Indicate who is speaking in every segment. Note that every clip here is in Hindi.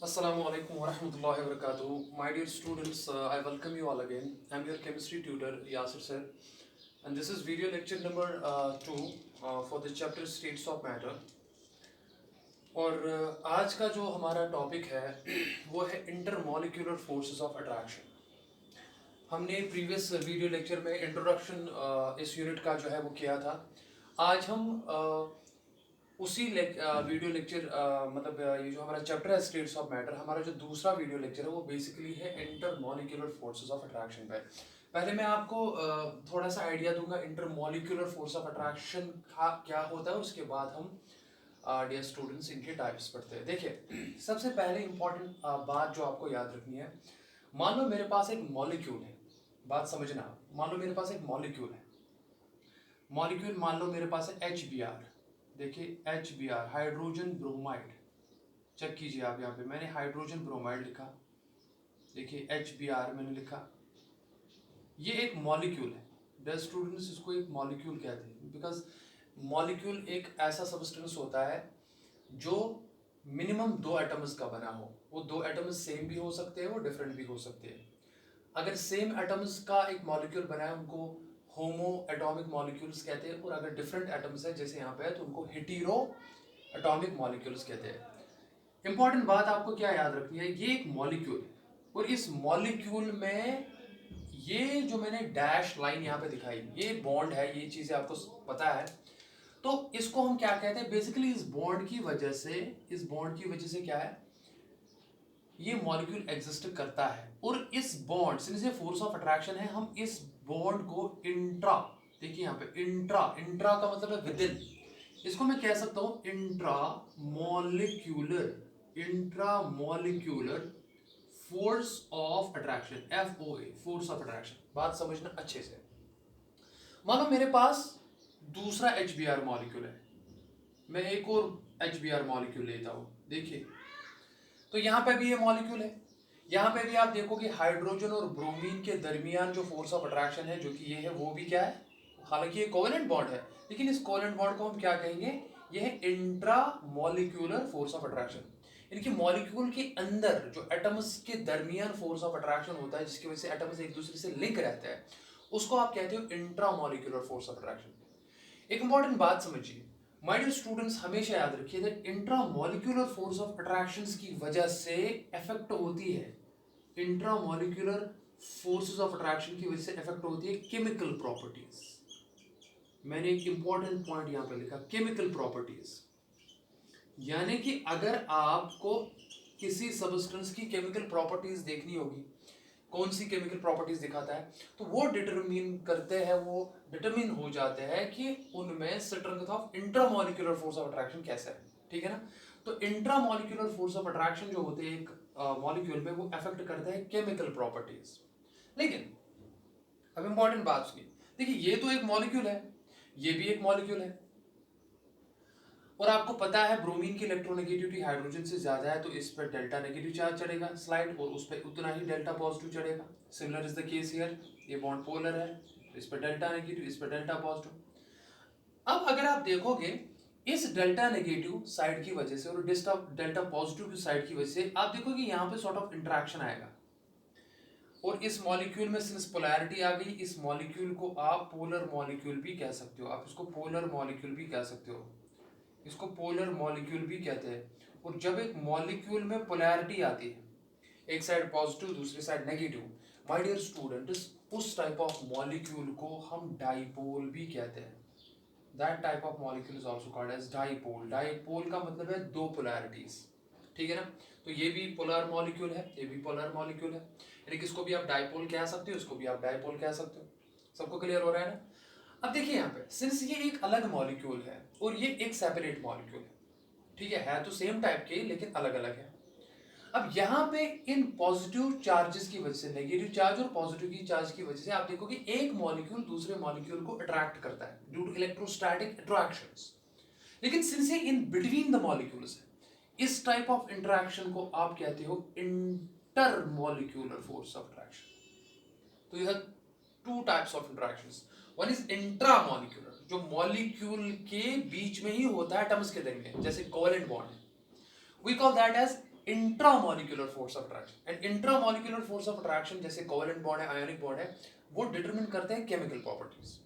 Speaker 1: Assalamu alaikum wa rahmatullahi wa barakatuh. My dear students, I welcome you all again. I'm your chemistry tutor Yasir sir, and this is video lecture number 2 for the chapter states of matter. और आज का जो हमारा टॉपिक है वो है इंटरमॉलिक्यूलर फोर्सेस ऑफ अट्रैक्शन. हमने प्रीवियस वीडियो लेक्चर में इंट्रोडक्शन इस यूनिट का जो है वो किया था. आज हम उसी वीडियो लेक्चर ये जो हमारा चैप्टर है स्टेट्स ऑफ मैटर, हमारा जो दूसरा वीडियो लेक्चर है वो बेसिकली है इंटरमॉलिक्यूलर फोर्सेस ऑफ अट्रैक्शन पे. पहले मैं आपको थोड़ा सा आइडिया दूंगा इंटरमॉलिक्यूलर फोर्स ऑफ अट्रैक्शन क्या होता है, उसके बाद हम डियर स्टूडेंट्स इनके टाइप्स पढ़ते हैं. देखिए, सबसे पहले इंपॉर्टेंट बात जो आपको याद रखनी है, मान लो मेरे पास एक मॉलिक्यूल है. बात समझना, मान लो मेरे पास एक मॉलिक्यूल है. मॉलिक्यूल मान लो मेरे पास है HBr. देखिए HBr, हाइड्रोजन ब्रोमाइड. चेक कीजिए आप, यहाँ पे मैंने हाइड्रोजन ब्रोमाइड लिखा. देखिए HBr मैंने लिखा. ये एक मॉलिक्यूल है. द स्टूडेंट्स इसको एक मॉलिक्यूल कहते हैं बिकॉज मॉलिक्यूल एक ऐसा सब्सटेंस होता है जो मिनिमम 2 एटम्स का बना हो. वो 2 एटम्स सेम भी हो सकते हैं, वो डिफरेंट भी हो सकते हैं. अगर सेम एटम्स का एक मॉलिक्यूल बना है उनको होमो एटॉमिक मॉलिक्यूल्स कहते हैं, और अगर डिफरेंट एटम्स है जैसे यहाँ पे है तो उनको हेटेरो एटॉमिक मॉलिक्यूल्स कहते हैं. इंपॉर्टेंट बात आपको क्या याद रखनी है, ये एक मॉलिक्यूल है और इस मॉलिक्यूल में ये जो मैंने डैश लाइन यहाँ पे दिखाई, ये बॉन्ड है, ये चीजें आपको पता है. तो इसको हम क्या कहते हैं, बेसिकली इस बॉन्ड की वजह से क्या है, ये मॉलिक्यूल एग्जिस्ट करता है. और इस बॉन्ड से फोर्स ऑफ अट्रैक्शन है, हम इस बॉन्ड को इंट्रा, देखिए यहाँ पे इंट्रा का मतलब है विदिन. इसको मैं कह सकता हूं intramolecular force of attraction, FOA, force of attraction. बात समझना अच्छे से. मानो मेरे पास दूसरा HBr मॉलिक्यूल है, मैं एक और HBr मॉलिक्यूल लेता हूं. देखिए, तो यहां पे भी ये मॉलिक्यूल है. यहां पे भी आप देखोगे हाइड्रोजन और ब्रोमीन के दरमियान जो फोर्स ऑफ अट्रैक्शन है, जो कि ये है, वो भी क्या है, हालांकि ये कोवेलेंट बॉन्ड है, लेकिन इस कोवेलेंट बॉन्ड को हम क्या कहेंगे, ये है intra molecular force of attraction. इनकी मॉलिक्यूल के अंदर जो एटम्स के दरमियान फोर्स ऑफ अट्रैक्शन होता है, जिसकी वजह से एटम्स एक दूसरे से लिंक रहते हैं, उसको आप कहते हो intra molecular force of attraction. एक इंपॉर्टेंट बात समझिए माय डियर स्टूडेंट्स, हमेशा याद रखिए that intramolecular force of attractions की वजह से इफेक्ट होती है, इंट्रामॉलिक्यूलर फोर्सेस ऑफ अट्रैक्शन की वजह से इफेक्ट होती है केमिकल प्रॉपर्टीज. मैंने एक इंपॉर्टेंट पॉइंट यहां पे लिखा, केमिकल प्रॉपर्टीज. यानी कि अगर आपको किसी सब्सटेंस की केमिकल प्रॉपर्टीज देखनी होगी, कौन सी केमिकल प्रॉपर्टीज दिखाता है, तो वो डिटरमिन हो जाते हैं कि उनमें strength of intramolecular force of attraction कैसा है. ठीक है ना. तो इंट्रामॉलिक्यूलर फोर्स ऑफ अट्रैक्शन जो होते हैं एक मॉलिक्यूल में, वो अफेक्ट करते हैं केमिकल प्रॉपर्टीज. लेकिन अब इंपॉर्टेंट बात सुनिए. देखिए, ये तो एक मॉलिक्यूल है, ये भी एक मॉलिक्यूल है, और आपको पता है ब्रोमीन की इलेक्ट्रोनेगेटिविटी हाइड्रोजन से ज्यादा है, तो इस पर डेल्टा नेगेटिव चार्ज चढ़ेगा स्लाइड, और उस पर उतना ही डेल्टा पॉजिटिव चढ़ेगा. Similar is the case here, ये बॉन्ड पोलर है, इस पर डेल्टा नेगेटिव, इस पर डेल्टा पॉजिटिव. अब अगर आप देखोगे इस डेल्टा नेगेटिव साइड की वजह से और डेल्टा पॉजिटिव की साइड की वजह से, आप देखोगे यहाँ पे सॉर्ट ऑफ इंटरेक्शन आएगा. और इस मॉलिक्यूल में सिंस पोलैरिटी आ गई, इस मॉलिक्यूल को आप पोलर मॉलिक्यूल भी कह सकते हो, आप इसको पोलर मॉलिक्यूल भी कह सकते हो, इसको पोलर मॉलिक्यूल भी कहते हैं. और जब एक मॉलिक्यूल में पोलैरिटी आती है, एक साइड पॉजिटिव दूसरी side negative, my dear students, उस टाइप ऑफ मॉलिक्यूल को हम डाइपोल भी कहते हैं. That type of molecule is also called as dipole. Dipole का मतलब है 2 पोलैरिटीज. ठीक है ना. तो ये भी पोलर मॉलिक्यूल है, ये भी पोलर मॉलिक्यूल है, यानी कि इसको भी आप डाइपोल कह सकते हो, इसको भी आप डाइपोल कह सकते हो. सबको क्लियर हो रहा है ना. अब देखिए यहाँ पे, सिंस ये एक अलग मॉलिक्यूल है और ये एक सेपरेट मॉलिक्यूल है, ठीक है तो सेम टाइप के लेकिन अलग अलग है. अब यहाँ पे इन पॉजिटिव चार्जेस की वजह से, नेगेटिव चार्ज और पॉजिटिव की चार्ज की वजह से, आप देखोगे एक मॉलिक्यूल दूसरे मॉलिक्यूल को अट्रैक्ट करता है ड्यू टू इलेक्ट्रोस्टैटिक अट्रैक्शंस. लेकिन सिंस ये इन बिटवीन द मॉलिक्यूल्स है, इस टाइप ऑफ इंटरेक्शन को आप कहते हो इंटरमॉलिक्यूलर फोर्स ऑफ अट्रैक्शन. तो यह 2 types of interactions. One is intramolecular, जो मॉलिक्यूल के बीच में ही होता है एटम्स के दरमियान, जैसे कोवेलेंट बॉन्ड है, we call that as intramolecular force of attraction. And intramolecular force of attraction जैसे कोवेलेंट बॉन्ड है, आयोनिक बॉन्ड है, वो डिटरमिन करते हैं केमिकल प्रॉपर्टीज।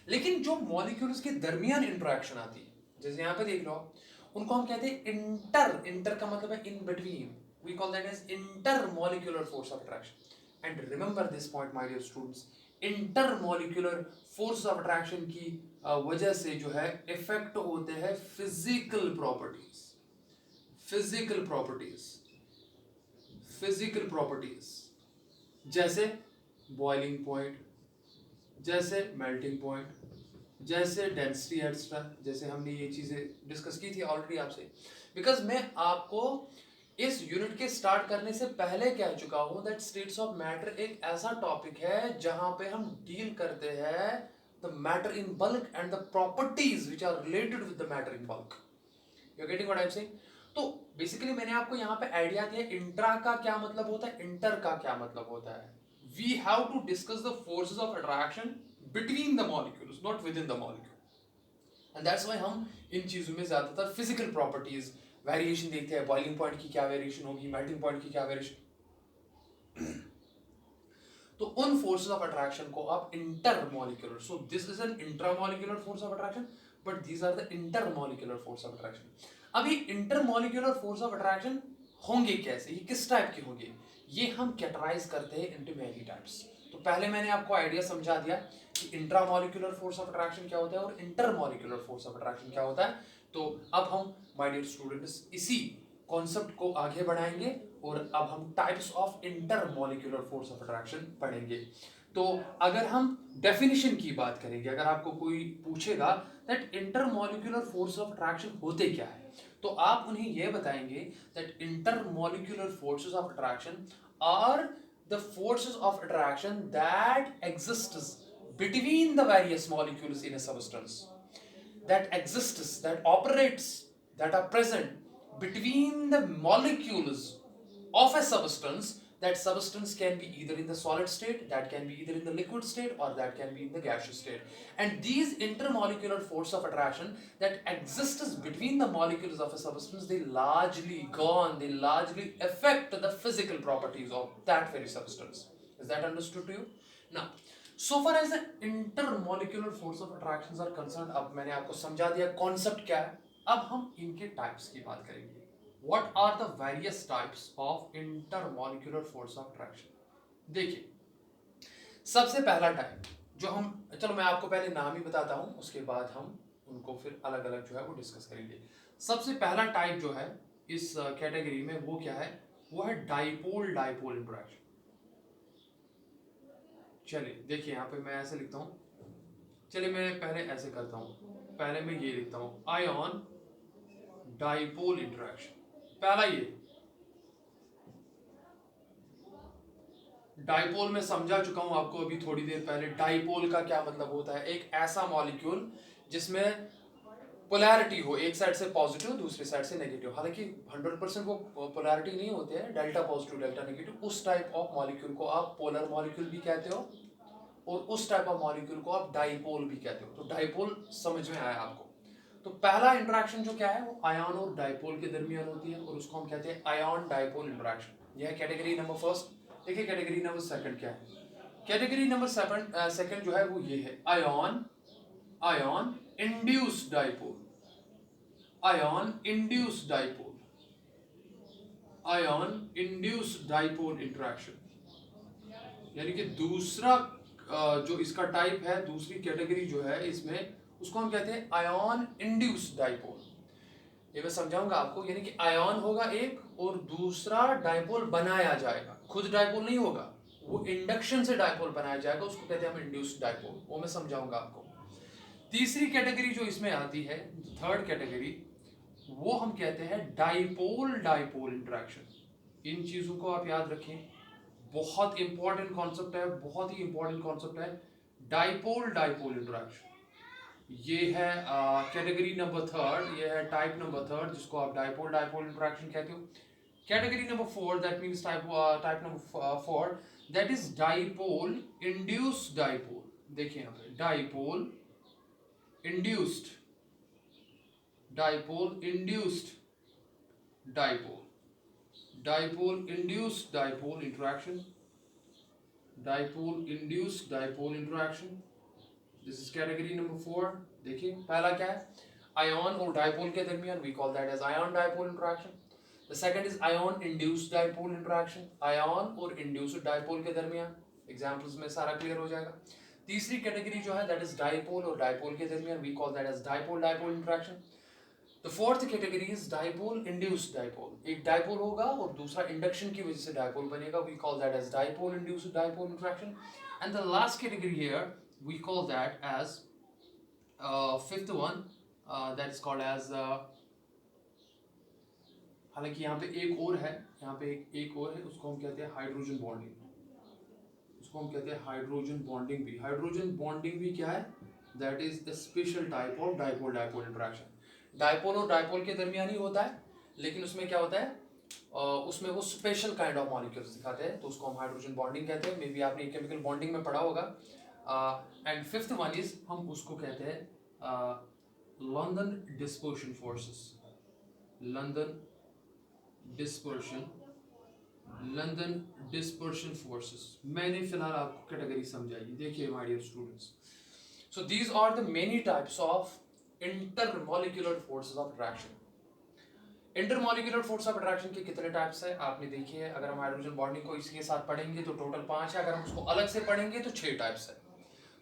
Speaker 1: लेकिन जो मॉलिक्यूल्स के दरमियान इंटरेक्शन आती है, जैसे यहाँ पे देख लो, उनको हम कहते हैं इंटर। इंटर का मतलब है in between, we call that as intermolecular force of attraction. And remember this point my dear students, intermolecular force of attraction की वजह से जो है इफेक्ट होते हैं physical properties. Physical properties, physical properties जैसे बॉइलिंग पॉइंट, जैसे मेल्टिंग पॉइंट, जैसे डेंसिटी एक्स्ट्रा, जैसे हमने ये चीजें डिस्कस की थी ऑलरेडी आपसे। बिकॉज मैं आपको इस यूनिट के स्टार्ट करने से पहले कह चुका हूं दैट स्टेट्स ऑफ मैटर एक ऐसा टॉपिक है जहां पे हम डील करते हैं the matter in bulk and the properties which are related with the matter in bulk. You are getting what I am saying? तो बेसिकली मैंने आपको यहाँ पे आइडिया दिया इंट्रा का क्या मतलब होता है, इंटर का क्या मतलब होता है। We have to discuss the forces of attraction between the molecules, not within the molecule. And that's why हम इन चीजों में ज्यादातर फिजिकल प्रॉपर्टीज वेरिएशन देखते हैं। बॉइलिंग पॉइंट की क्या वेरिएशन होगी, मेल्टिंग पॉइंट की क्या वेरिएशन। तो उन फोर्सेस ऑफ अट्रैक्शन को आप intermolecular, so this is an intramolecular force of attraction, but these are the intermolecular force of attraction. अभी इंटरमॉलिक्यूलर फोर्स ऑफ अट्रैक्शन होंगे कैसे, ये किस टाइप के होंगे, ये हम कैटेगराइज करते हैं इनटू मेनी टाइप्स। तो पहले मैंने आपको आइडिया समझा दिया कि इंट्रामॉलिक्यूलर फोर्स ऑफ अट्रैक्शन क्या होता है और इंटरमॉलिक्यूलर फोर्स ऑफ अट्रैक्शन क्या होता है। तो अब हम माय डियर स्टूडेंट्स इसी कॉन्सेप्ट को आगे बढ़ाएंगे और अब हम types of intermolecular force of attraction पढ़ेंगे। तो अगर हम डेफिनेशन की बात करेंगे, अगर आपको कोई पूछेगा that intermolecular force of attraction होते क्या है, तो आप उन्हें यह बताएंगे that intermolecular forces of attraction are the forces of attraction that exists between the various molecules in a substance, that exists, that operates, that are present between the molecules of a substance. That substance can be either in the solid state, that can be either in the liquid state, or that can be in the gaseous state. And these intermolecular force of attraction that exists between the molecules of a substance, they largely affect the physical properties of that very substance. Is that understood to you? Now, so far as the intermolecular force of attractions are concerned, अब मैंने आपको समझा दिया कॉन्सेप्ट क्या है। अब हम इनके टाइप्स की बात करेंगे। What are the various types of intermolecular force of attraction? देखिए, सबसे पहला टाइप जो हम, चलो मैं आपको पहले नाम ही बताता हूं, उसके बाद हम उनको फिर अलग अलग जो है वो डिस्कस करेंगे। सबसे पहला टाइप जो है इस कैटेगरी में वो क्या है, वो है डाइपोल डाइपोल इंटरेक्शन। चलिए देखिए यहाँ पे मैं ऐसे लिखता हूं, चलिए मैं पहले ऐसे करता हूं, पहले मैं ये लिखता हूं आयन डाइपोल इंटरेक्शन। पहला ये डाइपोल में समझा चुका हूं आपको अभी थोड़ी देर पहले। डाइपोल का क्या मतलब होता है, एक ऐसा मॉलिक्यूल जिसमें पोलैरिटी हो, एक साइड से पॉजिटिव दूसरी साइड से नेगेटिव। हालांकि 100% वो पोलैरिटी नहीं होते हैं, डेल्टा पॉजिटिव डेल्टा नेगेटिव, उस टाइप ऑफ मॉलिक्यूल को आप पोलर मॉलिक्यूल भी कहते हो और उस टाइप ऑफ मॉलिक्यूल को आप डाइपोल भी कहते हो। तो डाइपोल समझ में आया आपको। तो पहला इंटरेक्शन जो क्या है वो आयन और डाइपोल के दरमियान होती है और उसको हम कहते हैं आयन डाइपोल इंटरेक्शन। यह है कैटेगरी नंबर फर्स्ट। देखिए कैटेगरी नंबर सेकंड क्या है। कैटेगरी नंबर सेकंड जो है वो ये है ion induced dipole, ion induced dipole, ion induced dipole interaction. यानी कि दूसरा जो इसका टाइप है, दूसरी कैटेगरी जो है इसमें, उसको हम कहते हैं आयन इंड्यूस्ड डाइपोल। ये मैं समझाऊंगा आपको, यानी कि आयन होगा एक और दूसरा डाइपोल बनाया जाएगा, खुद डाइपोल नहीं होगा, वो इंडक्शन से डाइपोल बनाया जाएगा, उसको कहते हैं हम इंड्यूस्ड डाइपोल। वो मैं समझाऊंगा आपको। तीसरी कैटेगरी जो इसमें आती है, थर्ड कैटेगरी, वो हम कहते हैं डाइपोल डाइपोल इंटरेक्शन। इन चीजों को आप याद रखें, बहुत इंपॉर्टेंट कॉन्सेप्ट है, बहुत ही इंपॉर्टेंट कॉन्सेप्ट है डाइपोल डाइपोल इंटरेक्शन। ये है कैटेगरी नंबर थर्ड, ये है टाइप नंबर थर्ड जिसको आप डाइपोल डाइपोल इंटरेक्शन कहते हो। Category number four, that means type number four, that is dipole induced dipole. देखिए यहाँ पे dipole induced dipole, induced dipole. dipole induced dipole interaction, dipole induced dipole interaction. This is category number 4. देखिए पहला क्या है, आयन और डायपोल के दरमियान, we call that as ion dipole interaction. The second is ion induced dipole interaction, ion और induced dipole के दरमियान. एग्जांपल्स में सारा क्लियर हो जाएगा. तीसरी कैटेगरी जो है that is dipole और dipole के दरमियान, we call that as dipole dipole interaction. The fourth category is dipole induced dipole. एक डायपोल होगा और दूसरा इंडक्शन की वजह से डायपोल बनेगा, we call that as dipole induced dipole interaction. And the last category here we call that as fifth one, that is called as हालांकि यहाँ पे एक और है, यहाँ पे एक और है, उसको हम कहते हैं हाइड्रोजन बॉन्डिंग. उसको हम कहते हैं हाइड्रोजन बॉन्डिंग भी. हाइड्रोजन बॉन्डिंग भी क्या है, that is the special type of dipole dipole interaction. Dipole और डायपोल के दरमियान ही होता है, लेकिन उसमें क्या होता है, उसमें वो स्पेशल काइंड ऑफ मॉलिक्यूल्स दिखाते हैं, तो उसको हम हाइड्रोजन बॉन्डिंग कहते हैं. मे बी आपने केमिकल बॉन्डिंग में पढ़ा होगा. एंड फिफ्थ वन इज, हम उसको कहते हैं London dispersion forces. London dispersion forces. मैंने फिलहाल आपको कैटेगरी समझाई. देखिए my dear students, so these are the many types of intermolecular forces of attraction. Intermolecular force of attraction के कितने टाइप्स है आपने देखी है. अगर हम हाइड्रोजन बॉन्डिंग को इसके साथ पढ़ेंगे तो टोटल 5 है, अगर हम उसको अलग से पढ़ेंगे तो 6 टाइप्स है.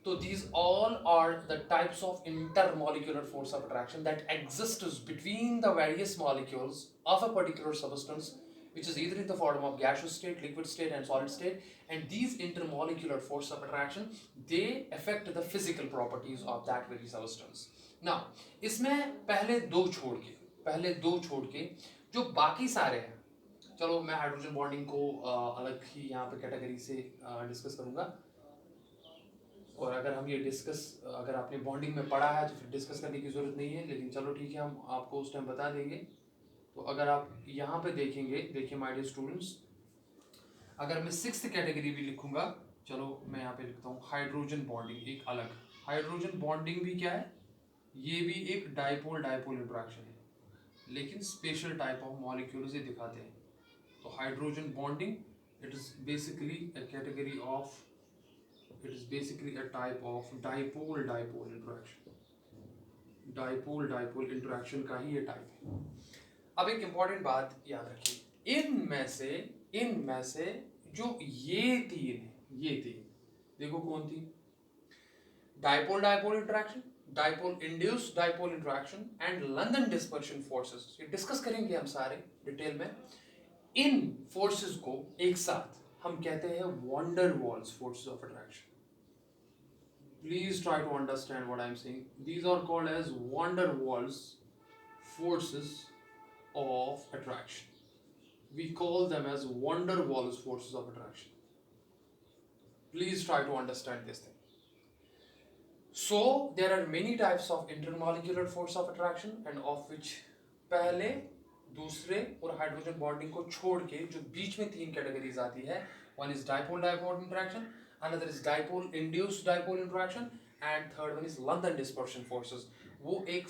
Speaker 1: तो these all are the types of intermolecular force of attraction that exists between the various molecules of a particular substance, which is either in the form of gaseous state, liquid state and solid state. And these intermolecular force of attraction, they affect the physical properties of that very substance. Now इसमें पहले दो छोड़ के जो बाकी सारे हैं, चलो मैं हाइड्रोजन बॉन्डिंग को अलग ही यहाँ पे कैटेगरी से डिस्कस करूंगा. और अगर हम ये डिस्कस, अगर आपने बॉन्डिंग में पढ़ा है तो फिर डिस्कस करने की ज़रूरत नहीं है, लेकिन चलो ठीक है, हम आपको उस टाइम बता देंगे. तो अगर आप यहाँ पे देखेंगे, देखिए माय डियर स्टूडेंट्स, अगर मैं 6th कैटेगरी भी लिखूंगा, चलो मैं यहाँ पे लिखता हूँ हाइड्रोजन बॉन्डिंग. एक अलग हाइड्रोजन बॉन्डिंग भी क्या है, ये भी एक डायपोल डायपोल इंटरेक्शन है, लेकिन स्पेशल टाइप ऑफ मॉलिक्यूल से दिखाते हैं. तो hydrogen bonding, it is basically a category of, it is basically a type of dipole dipole interaction. dipole dipole interaction का ही ये टाइप है. अब एक इंपॉर्टेंट बात याद रखिए, इनमें से जो ये तीन देखो कौन थी, dipole dipole interaction, dipole induced dipole interaction and London dispersion forces. ये डिस्कस करेंगे हम सारे डिटेल में. इन फोर्सेस को एक साथ हम कहते हैं van der Waals forces of attraction. Please try to understand what I am saying. These are called as van der Waals forces of attraction. We call them as van der Waals forces of attraction. Please try to understand this thing. So there are many types of intermolecular force of attraction, and of which पहले, दूसरे और हाइड्रोजन बॉन्डिंग को छोड़ के जो बीच में 3 कैटेगरीज आती है, one is dipole dipole interaction, another is dipole induced dipole interaction, and third one is London dispersion forces. वो एक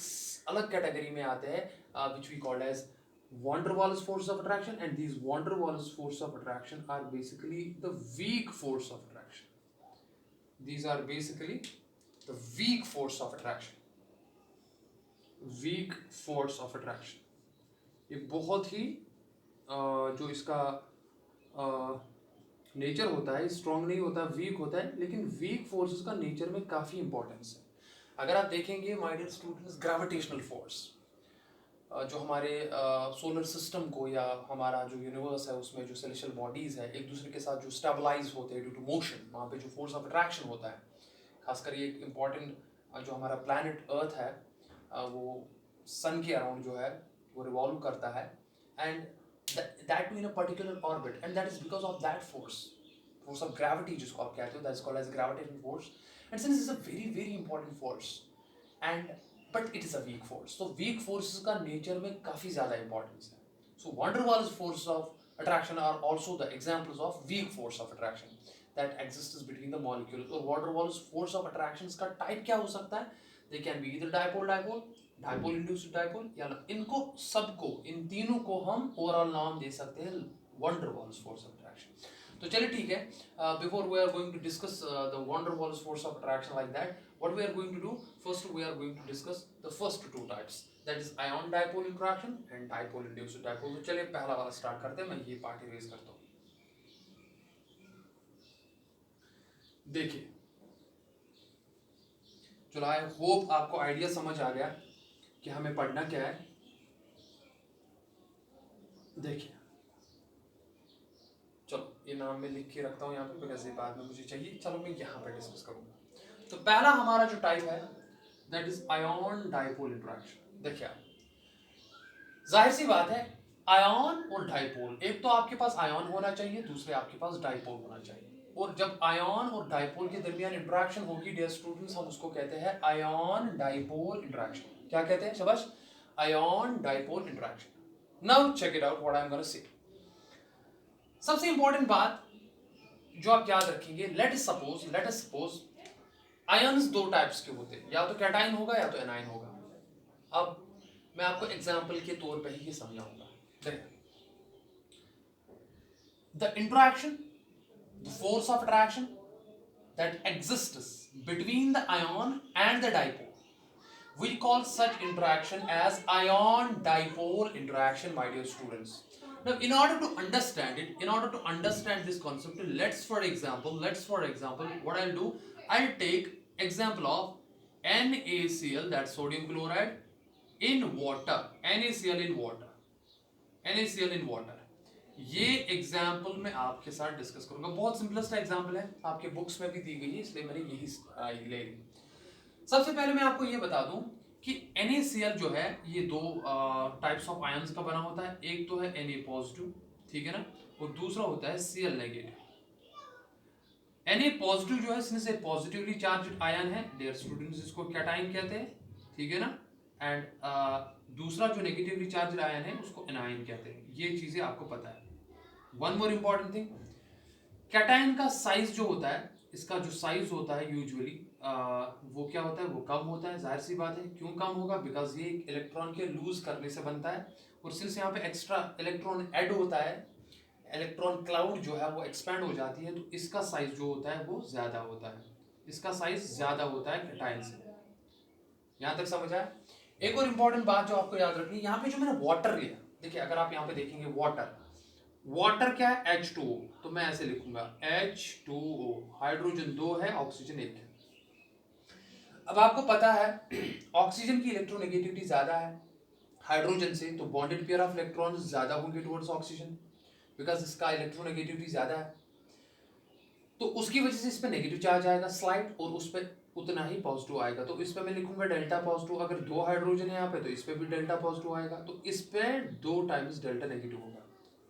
Speaker 1: अलग कैटेगरी में आते हैं, which we call as van der Waals forces of attraction, and these van der Waals forces of attraction are basically the weak force of attraction. These are basically the weak force of attraction. Weak force of attraction. ये बहुत ही जो इसका नेचर होता है, स्ट्रॉन्ग नहीं होता, वीक होता है, लेकिन वीक फोर्सेस का नेचर में काफ़ी इंपॉर्टेंस है. अगर आप देखेंगे my dear students, gravitational force जो हमारे सोलर सिस्टम को या हमारा जो यूनिवर्स है उसमें जो सेलेस्टियल बॉडीज़ है एक दूसरे के साथ जो स्टेबलाइज होते हैं ड्यू टू मोशन, वहाँ पे जो फोर्स ऑफ अट्रैक्शन होता है, खासकर ये एक इम्पॉर्टेंट जो हमारा प्लैनेट अर्थ है वो सन के अराउंड जो है वो रिवॉल्व करता है, and that in a particular orbit, and that is because of that force of gravity जिसको आप कहते हो, that is called as gravitational force. And since it's a very very important force, and but it is a weak force, so weak forces का nature में काफ़ी ज़्यादा importance है. So van der Waals force of attraction are also the examples of weak force of attraction that exists between the molecules. और van der Waals force of attractions का type क्या हो सकता है, they can be either dipole dipole, dipole induced dipole, या इनको सबको, इन तीनों को हम ओवरऑल नाम दे सकते हैं van der Waals force of attraction. तो चलिए ठीक है, before we are going to discuss the van der Waals force of attraction like that, what we are going to do, first we are going to discuss the first two types, that is ion dipole interaction and dipole induced dipole. तो चलिए पहला वाला स्टार्ट करते हैं, मैं ये पार्ट इरेज करता हूँ। देखिए, चलो आई होप आपको आइडिया समझ आ गया कि हमें पढ़ना क्या है। देखिए, चलो ये नाम मैं लिख के रखता हूँ यहाँ पे, बिकॉज ये बाद में मुझे चाहिए। चलो मैं यहाँ पे डिस्कस करूंगा। तो पहला हमारा जो टाइप है that is ion dipole interaction. देखिए आप, जाहिर सी बात है, आयन और डाइपोल, एक तो आपके पास आयन होना चाहिए, दूसरे आपके पास डाइपोल होना चाहिए। और जब आयन और डाइपोल के दरमियान इंटरैक्शन होगी डियर स्टूडेंट्स, हम उसको कहते हैं आयन डाइपोल इंटरैक्शन। क्या कहते हैं शाबाश? Ion dipole interaction. Now check it out what I am gonna say. सबसे इंपॉर्टेंट बात जो आप याद रखेंगे, लेट अस सपोज आयन्स दो टाइप्स के होते हैं, या तो कैटाइन होगा या तो एनाइन होगा। अब मैं आपको एग्जांपल के तौर पे ही समझाऊंगा। देखिए, the interaction, the force of attraction that exists between the ion and the dipole, we call such interaction as ion dipole interaction, my dear students. Now in order to understand it, in order to understand this concept, let's for example what I'll do, I'll take example of NaCl, that's sodium chloride, in water, NaCl in water, NaCl in water। ये एग्जाम्पल मैं आपके साथ डिस्कस करूंगा। बहुत सिंपलेस्ट एग्जाम्पल है, आपके बुक्स में भी दी गई है, इसलिए मैंने यही ले ली। सबसे पहले मैं आपको ये बता दूं कि NaCl जो है ये दो टाइप्स ऑफ आयंस का बना होता है। एक तो है Na पॉजिटिव, ठीक है ना, और दूसरा होता है Cl नेगेटिव। Na पॉजिटिव जो है इससे पॉजिटिवली चार्ज आयन है डियर स्टूडेंट्स, इसको कैटाइन कहते हैं, ठीक है ना। एंड दूसरा जो नेगेटिवली चार्ज आयन है उसको एनाइन कहते हैं। ये चीजें आपको पता है। One more important thing, cation का साइज जो होता है, इसका जो साइज होता है यूजुअली वो क्या होता है, वो कम होता है। जाहिर सी बात है, क्यों कम होगा, बिकॉज ये इलेक्ट्रॉन के लूज करने से बनता है, और सिंस यहाँ पे एक्स्ट्रा इलेक्ट्रॉन ऐड होता है, इलेक्ट्रॉन क्लाउड जो है वो एक्सपैंड हो जाती है, तो इसका साइज जो होता है वो ज्यादा होता है, इसका साइज ज्यादा होता है कैटाइन से। यहां तक समझ आया? एक और इंपॉर्टेंट बात जो आपको याद रखनी है, यहाँ पे जो मैंने वाटर लिया, देखिए अगर आप यहाँ पे देखेंगे वाटर क्या है, H2O, तो मैं ऐसे लिखूंगा H2O, हाइड्रोजन 2 है, ऑक्सीजन 1 है। अब आपको पता है ऑक्सीजन की इलेक्ट्रोनेगेटिविटी ज्यादा है हाइड्रोजन से, तो बॉन्डेड पेयर ऑफ इलेक्ट्रॉन्स ज्यादा होंगे टुवर्ड्स ऑक्सीजन, बिकॉज इसका इलेक्ट्रोनेगेटिविटी ज्यादा है, तो उसकी वजह से इस पे नेगेटिव चार्ज आएगा स्लाइड, और उस पे उतना ही पॉजिटिव आएगा। तो इस पे मैं लिखूंगा डेल्टा पॉजिटिव। अगर दो हाइड्रोजन है यहाँ पे, तो इस पे भी डेल्टा पॉजिटिव आएगा, तो इस पे 2 टाइम्स डेल्टा नेगेटिव होगा।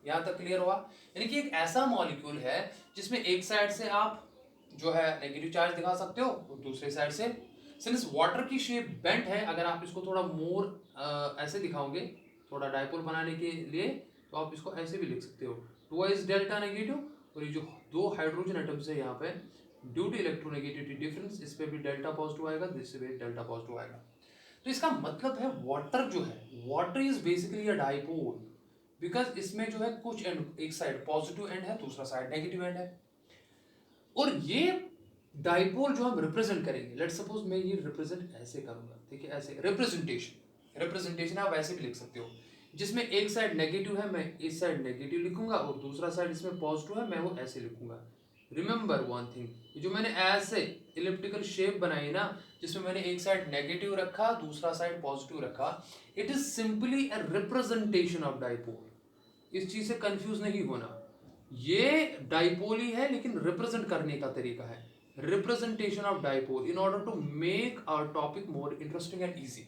Speaker 1: यहाँ तक क्लियर हुआ? यानी कि एक ऐसा मॉलिक्यूल है जिसमें एक साइड से आप जो है नेगेटिव चार्ज दिखा सकते हो, और दूसरे साइड से, सिंस वाटर की शेप बेंट है, अगर आप इसको थोड़ा मोर ऐसे दिखाओगे, थोड़ा डाइपोल बनाने के लिए, तो आप इसको ऐसे भी लिख सकते हो, 2 डेल्टा नेगेटिव, और ये जो 2 हाइड्रोजन एटम्स है यहाँ पे, ड्यू टू इलेक्ट्रोनेगेटिविटी डिफरेंस, इस पे भी डेल्टा पॉजिटिव आएगा, इस पे भी डेल्टा पॉजिटिव आएगा। तो इसका मतलब है वाटर जो है, water is basically a dipole, because इसमें जो है कुछ एंड, एक साइड पॉजिटिव एंड है, दूसरा साइड नेगेटिव एंड है। और ये डाइपोल जो हम रिप्रेजेंट करेंगे, लेट्स सपोज मैं ये रिप्रेजेंट ऐसे करूंगा, ठीक है, ऐसे रिप्रेजेंटेशन आप ऐसे भी लिख सकते हो, जिसमें एक साइड नेगेटिव है, मैं इस साइड नेगेटिव लिखूंगा, और दूसरा साइड इसमें पॉजिटिव है, मैं वो ऐसे लिखूंगा। रिमेंबर वन थिंग, जो मैंने ऐसे इलिप्टिकल शेप बनाई ना, जिसमें मैंने एक साइड नेगेटिव रखा, दूसरा साइड पॉजिटिव रखा, it is simply a representation of dipole. इस चीज से कंफ्यूज नहीं होना, ये डाइपोल ही है, लेकिन रिप्रेजेंट करने का तरीका है, representation of dipole, in order to make our topic more interesting and easy.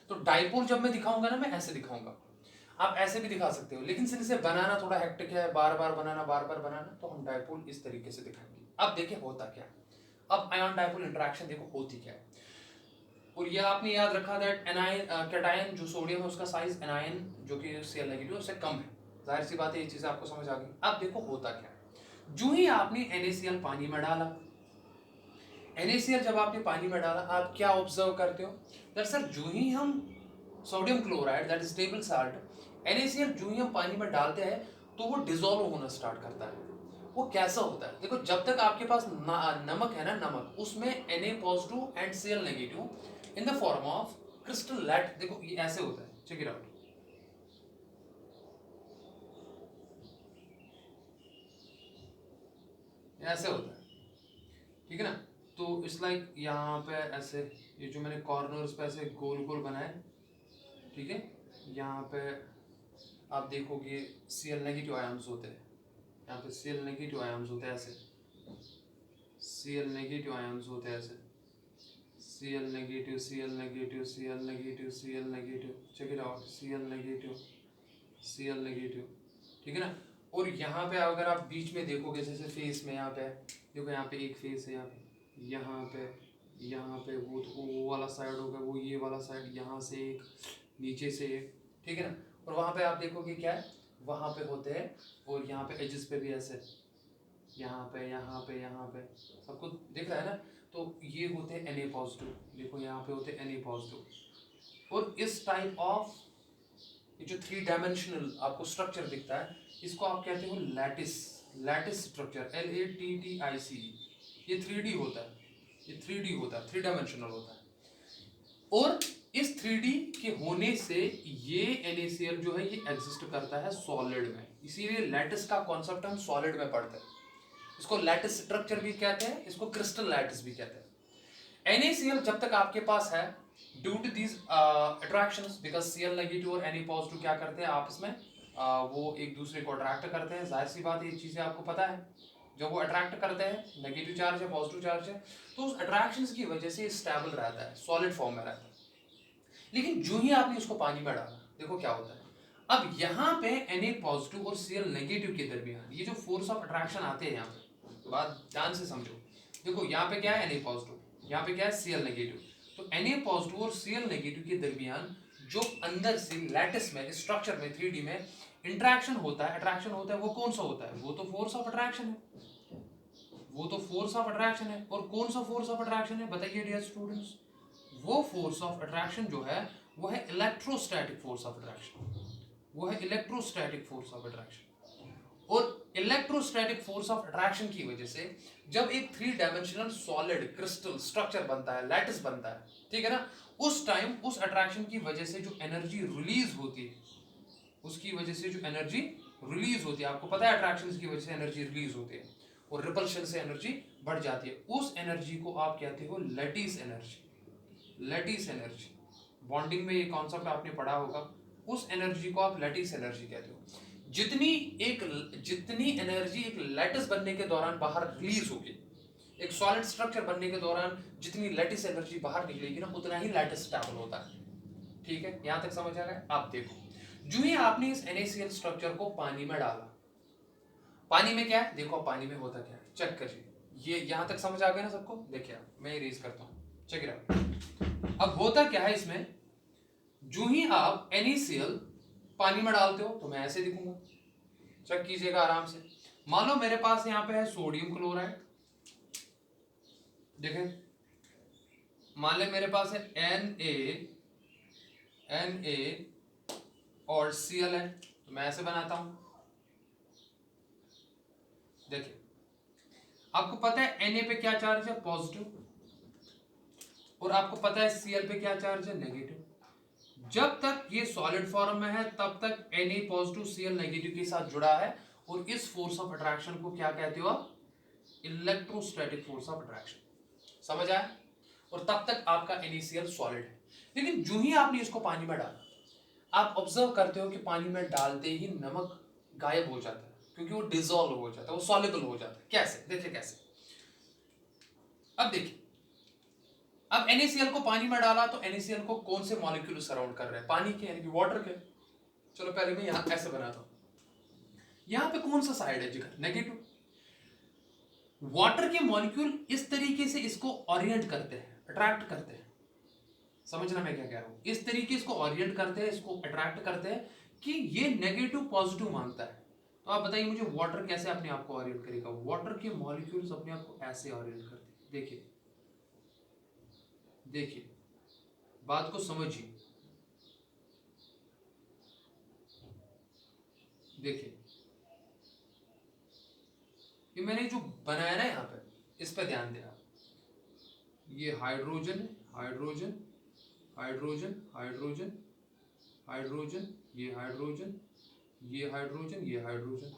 Speaker 1: तो डाइपोल जब मैं दिखाऊंगा ना, मैं ऐसे दिखाऊंगा, आप ऐसे भी दिखा सकते हो, लेकिन इसे बनाना थोड़ा हेक्टिक है, बार बार बनाना, तो हम डाइपोल इस तरीके से दिखाएंगे। अब देखिए होता क्या है, अब आयन डाइपोल इंटरेक्शन देखो होती क्या है, और ये आपने याद रखा दैट एनायन कैटायन जो सोडियम है उसका साइज एनायन जो कि Cl नेगेटिव उससे कम है। जाहिर सी बात है, ये चीज आपको समझ आ गई। अब देखो होता क्या है, जो ही आपने NaCl पानी में डाला, NaCl जब आपने पानी में डाला, आप क्या ऑब्जर्व करते हो, दरअसल जो ही हम sodium chloride that is table salt, NaCl जो ही हम पानी में डालते हैं तो वो डिसॉल्व होना स्टार्ट करता है। वो कैसा होता है, देखो जब तक आपके पास नमक है ना, नमक उसमें Na positive and Cl negative in the form of crystal lattice, देखो ये ऐसे होता है, चेक इट आउट। ऐसे होता है, ठीक है ना। तो इट्स लाइक यहाँ पे ऐसे, ये जो मैंने कॉर्नर्स पे ऐसे गोल गोल बनाए, ठीक है, यहाँ पे आप देखोगे Cl नेगेटिव आयन्स होते हैं, यहाँ पे Cl नेगेटिव आयन्स होते हैं ऐसे, Cl नेगेटिव आयन्स होते हैं ऐसे, Cl negative Cl negative Cl negative Cl negative, check it out, Cl negative Cl negative, ठीक है ना। और यहाँ पे अगर आप बीच में देखोगे जैसे फेस में, यहाँ पे देखो, यहाँ पे एक फेस है, यहाँ पे वो वाला साइड होगा, वो ये वाला साइड, यहाँ से एक, नीचे से एक, ठीक है ना। और वहाँ पे आप देखोगे क्या है, वहाँ पे होते हैं, और यहाँ पे एजेस पे भी ऐसे, यहाँ पे सबको दिख रहा है ना। तो ये होते हैं Na पॉजिटिव, देखो यहाँ पे होते हैं Na पॉजिटिव। और इस टाइप ऑफ ये जो 3 डायमेंशनल आपको स्ट्रक्चर दिखता है, इसको आप कहते हो लैटिस, लैटिस स्ट्रक्चर, LATTIC। ये 3D होता है, ये 3D होता है, 3 डायमेंशनल होता है। और इस 3D के होने से ये NaCl जो है ये एग्जिस्ट करता है सॉलिड में, इसीलिए लैटिस का कॉन्सेप्ट हम सॉलिड में पढ़ते हैं। इसको लैटिस स्ट्रक्चर भी कहते हैं, इसको क्रिस्टल लैटिस भी कहते हैं। NaCl जब तक आपके पास है, due to these attractions, because Cl negative और Na पॉजिटिव क्या करते हैं आपस में, वो एक दूसरे को अट्रैक्ट करते हैं। जाहिर सी बात, ये चीजें आपको पता है, जब वो अट्रैक्ट करते हैं, नेगेटिव चार्ज है पॉजिटिव चार्ज है, तो उस अट्रैक्शंस की वजह से स्टेबल रहता है, सॉलिड फॉर्म में रहता है। लेकिन जो ही आपने इसको पानी में डाला, देखो क्या होता है। अब यहाँ पे Na पॉजिटिव और Cl नेगेटिव के दरमियान ये जो फोर्स ऑफ अट्रैक्शन आते हैं, यहाँ पे बात ध्यान से समझो। देखो यहाँ पे क्या है, Na पॉजिटिव, यहाँ पे क्या है, Cl नेगेटिव। तो Na पॉजिटिव और Cl नेगेटिव के दरमियान जो अंदर से लैटिस में, स्ट्रक्चर में, 3D में इंटरेक्शन होता है, अट्रैक्शन होता है, वो कौन सा होता है, वो तो फोर्स ऑफ अट्रैक्शन है, वो तो फोर्स ऑफ अट्रैक्शन है। और कौन सा फोर्स ऑफ अट्रैक्शन है, बताइए डियर स्टूडेंट्स। वो फोर्स ऑफ अट्रैक्शन जो है वो है इलेक्ट्रोस्टैटिक फोर्स ऑफ अट्रैक्शन, वो है इलेक्ट्रोस्टैटिक फोर्स ऑफ अट्रैक्शन। और इलेक्ट्रोस्टैटिक फोर्स ऑफ अट्रैक्शन की वजह से जब एक 3 डायमेंशनल सॉलिड क्रिस्टल स्ट्रक्चर बनता है, लैटिस बनता है, ठीक है ना, उस टाइम उस अट्रैक्शन की वजह से जो एनर्जी रिलीज होती है, उसकी वजह से जो एनर्जी रिलीज होती है, आपको पता है अट्रैक्शन की वजह से एनर्जी रिलीज होती है और रिपल्शन से एनर्जी बढ़ जाती है, उस एनर्जी को आप कहते हो lattice energy. Lattice energy, bonding में ये कॉन्सेप्ट आपने पढ़ा होगा, उस एनर्जी को आप लैटिस एनर्जी कहते हो। जितनी एनर्जी एक लैटिस बनने के दौरान बाहर रिलीज होगी, एक सॉलिड स्ट्रक्चर बनने के दौरान जितनी लैटिस एनर्जी बाहर निकलेगी ना, उतना ही लैटिस स्टेबल होता है। ठीक है, यहां तक समझ आ गया। आप देखो, जो ही आपने इस NaCl स्ट्रक्चर को पानी में डाला, पानी में क्या है, देखो पानी में होता क्या है, चेक करिए। ये यहां तक समझ आ गया ना सबको, देखिए मैं इरेज करता हूं, चेक इट आउट। अब होता क्या है इसमें, जो ही आप NaCl पानी में डालते हो तो मैं ऐसे दिखूंगा, चेक कीजिएगा आराम से। मान लो मेरे पास यहां पे है सोडियम क्लोराइड, देखें, मान ले मेरे पास है Na और Cl है, तो मैं ऐसे बनाता हूं। देखिए, आपको पता है Na पे क्या चार्ज है, पॉजिटिव, और आपको पता है Cl पे क्या चार्ज है, नेगेटिव। जब तक ये सॉलिड फॉर्म में है तब तक Na पॉजिटिव Cl नेगेटिव के साथ जुड़ा है, और इस फोर्स ऑफ अट्रैक्शन को क्या कहते हो आप, इलेक्ट्रोस्टैटिक फोर्स ऑफ अट्रैक्शन। समझ आया। और तब तक आपका NaCl सॉलिड है। लेकिन जो ही आपने इसको पानी में डाला, आप ऑब्जर्व करते हो कि पानी में डालते ही नमक गायब हो जाता है, क्योंकि वो डिसॉल्व हो जाता है, वो सॉल्युबल हो जाता है। कैसे, देखिए कैसे। अब देखिए, अब NaCl को पानी में डाला तो NaCl को कौन से मॉलिक्यूल सराउंड कर रहे हैं, पानी के, यानी कि वाटर के। चलो पहले मैं यहां ऐसे बनाता हूं, यहां पे कौन सा साइड है जिगर, नेगेटिव। वाटर के मॉलिक्यूल इस तरीके से इसको ओरिएंट करते हैं, अट्रैक्ट करते हैं। समझना मैं क्या कह रहा हूं, इस तरीके इसको ओरिएंट करते हैं, इसको अट्रैक्ट करते हैं कि ये नेगेटिव पॉजिटिव मांगता है। तो आप बताइए मुझे, वाटर कैसे अपने आप को ओरिएंट करेगा, वाटर के मॉलिक्यूल्स अपने आप को ऐसे ओरिएंट करते हैं। देखिए देखिए, बात को समझिए, देखिए ये मैंने जो बनाया ना यहाँ पे, इस पे ध्यान दें आप। ये हाइड्रोजन है, हाइड्रोजन हाइड्रोजन हाइड्रोजन हाइड्रोजन, ये हाइड्रोजन, ये हाइड्रोजन, ये हाइड्रोजन।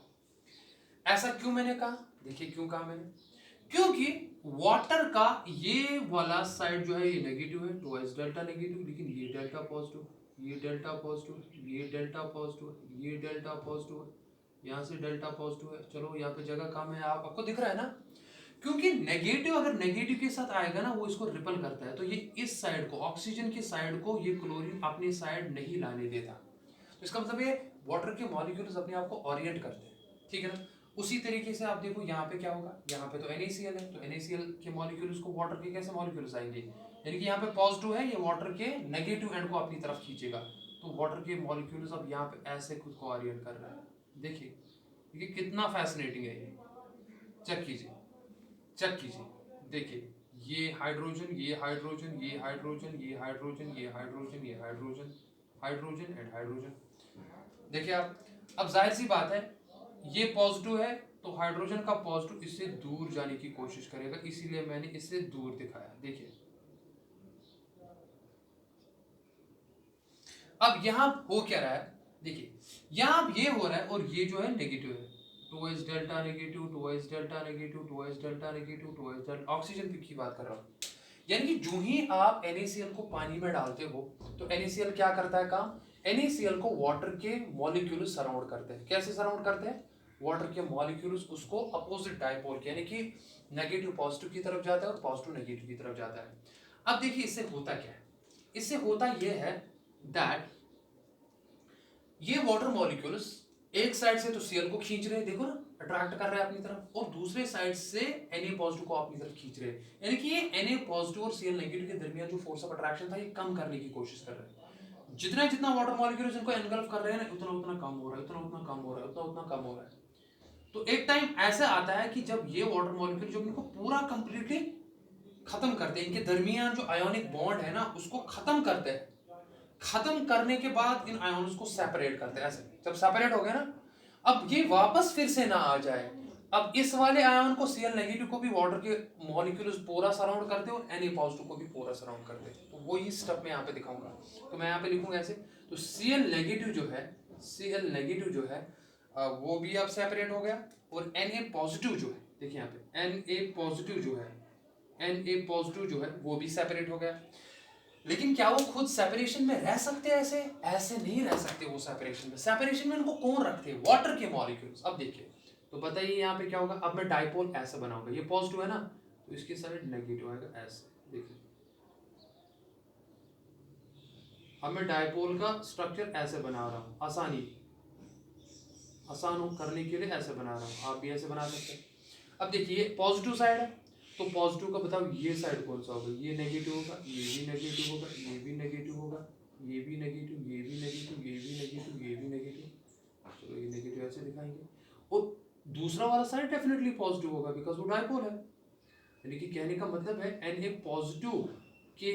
Speaker 1: ऐसा क्यों मैंने कहा? देखिए क्यों कहा मैंने, क्योंकि वाटर का ये वाला साइड जो है ये नेगेटिव है, टुवर्ड्स डेल्टा नेगेटिव, लेकिन ये डेल्टा पॉजिटिव, ये डेल्टा पॉजिटिव, ये डेल्टा पॉजिटिव, ये डेल्टा पॉजिटिव है, यहाँ से डेल्टा पॉजिटिव है। चलो यहाँ पे जगह कम है, आपको दिख रहा है ना, क्योंकि नेगेटिव अगर नेगेटिव के साथ आएगा ना वो इसको रिपल करता है, तो ये इस साइड को, ऑक्सीजन की साइड को ये क्लोरीन अपनी साइड नहीं लाने देता। तो इसका मतलब ये वाटर के मॉलिक्यूल्स अपने आप को ओरिएंट करते हैं, ठीक है ना। उसी तरीके से आप देखो यहाँ पे क्या होगा, यहाँ पे तो NaCl है, तो NaCl के मॉलिक्यूल्स को वाटर के कैसे मॉलिक्यूल्स आएंगे, यानी कि यहाँ पे पॉजिटिव है, ये वाटर के नेगेटिव एंड को अपनी तरफ खींचेगा, तो वाटर के मॉलिक्यूल्स अब यहाँ पे ऐसे खुद को ओरिएंट कर रहा है। देखिए ये कितना फैसिनेटिंग है, ये चेक कीजिए, चेक कीजिए। देखिए ये हाइड्रोजन, ये हाइड्रोजन, ये हाइड्रोजन, ये हाइड्रोजन, ये हाइड्रोजन, ये हाइड्रोजन, हाइड्रोजन एंड हाइड्रोजन। देखिए आप, अब जाहिर सी बात है ये पॉजिटिव है, तो हाइड्रोजन का पॉजिटिव इससे दूर जाने की कोशिश करेगा, इसीलिए मैंने इससे दूर दिखाया। देखिए अब यहां हो क्या रहा है, देखिए यहां ये हो रहा है और ये जो है नेगेटिव है, towards delta negative, towards delta negative, towards delta negative, towards delta, oxygen की बात कर रहा हूं। यानी कि जो ही आप NaCl को पानी में डालते हो तो NaCl क्या करता है काम, NaCl को वाटर के मॉलिक्यूल्स सराउंड करते हैं। कैसे सराउंड करते हैं, वाटर के मॉलिक्यूल्स उसको अपोजिट डाइपोल यानी कि नेगेटिव पॉजिटिव की तरफ जाता है और पॉजिटिव नेगेटिव की तरफ जाता है। अब देखिए इससे होता क्या है, इससे होता यह है दैट ये वाटर मॉलिक्यूल्स एक साइड से तो Cl को खींच रहे हैं, देखो ना, अट्रैक्ट कर रहा है अपनी तरफ, और दूसरे साइड से Na पॉजिटिव को अपनी तरफ खींच रहे हैं, यानी कि ये Na पॉजिटिव और Cl नेगेटिव के दरमियान जो फोर्स ऑफ अट्रैक्शन था ये कम करने की कोशिश कर रहे हैं। जितना जितना वाटर मॉलिक्यूल्स इनको एनगल्फ कर रहे हैं ना, उतना उतना कम हो रहा है, उतना उतना कम हो रहा है, उतना उतना कम हो रहा है। तो एक टाइम ऐसा आता है कि जब ये वाटर मॉलिक्यूल जो इनको पूरा कंप्लीटली खत्म करते हैं, इनके दरमियान जो आयोनिक बॉन्ड है ना उसको खत्म करते हैं, खत्म करने के बाद इन आयोन्स को सेपरेट करते हैं। ऐसे जब सेपरेट हो गया ना, अब ये वापस फिर से ना आ जाए, अब इस वाले आयन को Cl नेगेटिव को भी वाटर के मॉलिक्यूल्स पूरा सराउंड करते हैं और Na पॉजिटिव को भी पूरा सराउंड करते हैं। तो वो ही स्टेप मैं यहाँ पे दिखाऊंगा, तो मैं यहाँ पे लिखूंगा ऐसे, तो Cl नेगेटिव जो है, Cl नेगेटिव जो है वो भी अब सेपरेट हो गया, और Na पॉजिटिव जो है, देखिए यहाँ पे Na पॉजिटिव जो है, Na पॉजिटिव जो है वो भी सेपरेट हो गया। लेकिन क्या वो खुद सेपरेशन में रह सकते हैं? ऐसे ऐसे नहीं रह सकते वो सेपरेशन में इनको कौन रखते हैं, वाटर के मॉलिक्यूल्स। अब देखिए, तो बताइए यहाँ पे क्या होगा, अब मैं डाइपोल ऐसे बनाऊंगा, ये पॉजिटिव है ना तो इसकी साइड नेगेटिव आएगा ऐसे, देखिए अब मैं डाइपोल का स्ट्रक्चर ऐसे बना रहा हूँ, आसान करने के लिए ऐसे बना रहा हूँ, आप भी ऐसे बना सकते हैं। अब देखिए पॉजिटिव साइड है, तो पॉजिटिव का बताओ ये साइड कौन सा होगा, ये नेगेटिव होगा, ये भी नेगेटिव होगा, ये भी नेगेटिव होगा, ये भी नेगेटिव, ये भी नेगेटिव, ये भी नेगेटिव, ये भी नेगेटिव। चलो ये नेगेटिव ऐसे दिखाएंगे, और दूसरा वाला साइड डेफिनेटली पॉजिटिव होगा बिकॉज वो डाइपोल है। यानी कि कहने का मतलब है Na पॉजिटिव के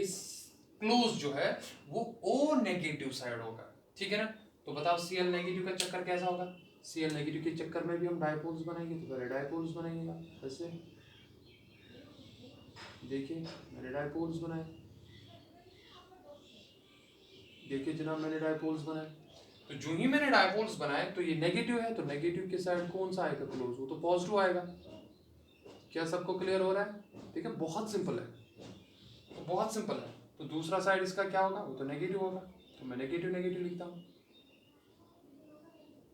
Speaker 1: क्लोज जो है वो O नेगेटिव साइड होगा, ठीक है ना। तो बताओ Cl नेगेटिव का चक्कर कैसा होगा, Cl नेगेटिव के चक्कर में भी हम डाइपोल्स बनाएंगे, तो पहले डाइपोल्स बनाइएगा ऐसे, देखिए मैंने डाइपोल्स बनाए, देखिए जनाब मैंने डाइपोल्स बनाए। तो जो ही मैंने डाइपोल्स बनाए तो ये नेगेटिव है, तो नेगेटिव के साइड कौन सा आएगा क्लोज, वो तो पॉजिटिव आएगा। क्या सबको क्लियर हो रहा है? ठीक है, बहुत सिंपल है, तो बहुत सिंपल है। तो दूसरा साइड इसका क्या होगा, वो तो नेगेटिव होगा, तो मैं नेगेटिव नेगेटिव लिखता हूं।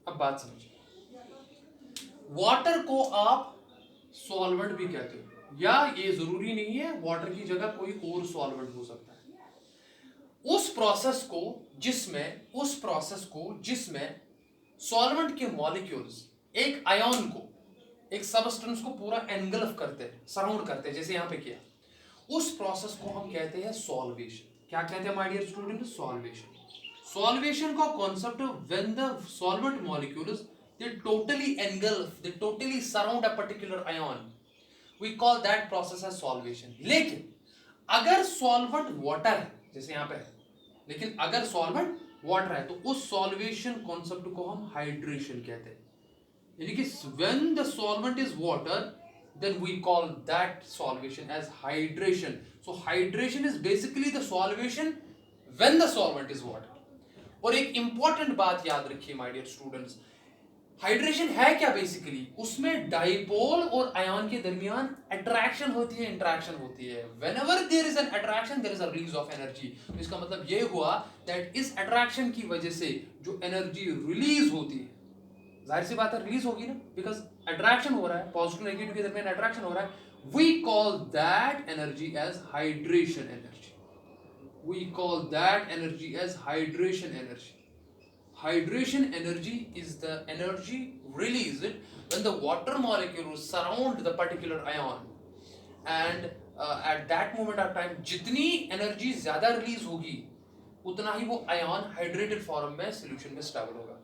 Speaker 1: अब बात समझिए, वाटर को आप सॉल्वेंट भी कहते हो, या ये जरूरी नहीं है, वाटर की जगह कोई और सॉल्वेंट हो सकता है। उस प्रोसेस को जिसमें सॉल्वेंट के मॉलिक्यूल्स एक आयन को, एक सबस्टेंस को पूरा एनगल्फ करते हैं, सराउंड करते हैं, जैसे यहां पे किया, उस प्रोसेस को हम कहते हैं सॉल्वेशन। क्या कहते हैं my dear student? Solvation. Solvation का concept, when the solvent molecules they totally engulf, they totally surround a particular ion, we call that process as solvation। लेकिन अगर सॉल्वेंट वाटर है, जैसे यहां पे है, लेकिन अगर सॉल्वेंट वाटर है, तो उस सॉल्वेशन कॉन्सेप्ट को हम हाइड्रेशन कहते हैं। यानी कि when the solvent is water then we call that solvation as hydration. So hydration is basically the solvation when the solvent is water. और एक इंपॉर्टेंट बात याद रखिए माय डियर स्टूडेंट्स, हाइड्रेशन है क्या बेसिकली, उसमें डाइपोल और आयन के दरमियान अट्रैक्शन होती है, इंटरेक्शन होती है। Whenever there is an attraction there is a release of energy. तो इसका मतलब ये हुआ दैट इस अट्रैक्शन की वजह से जो एनर्जी रिलीज होती है, जाहिर सी बात है रिलीज होगी ना, बिकॉज अट्रैक्शन हो रहा है, पॉजिटिव नेगेटिव के दरमियान अट्रैक्शन हो रहा है। We call that energy as hydration energy. We call that energy as hydration energy. Hydration energy is the energy released when the water molecules surround the particular ion, and at that moment of time जितनी energy ज़्यादा release होगी उतना ही वो ion hydrated form में solution में stable होगा।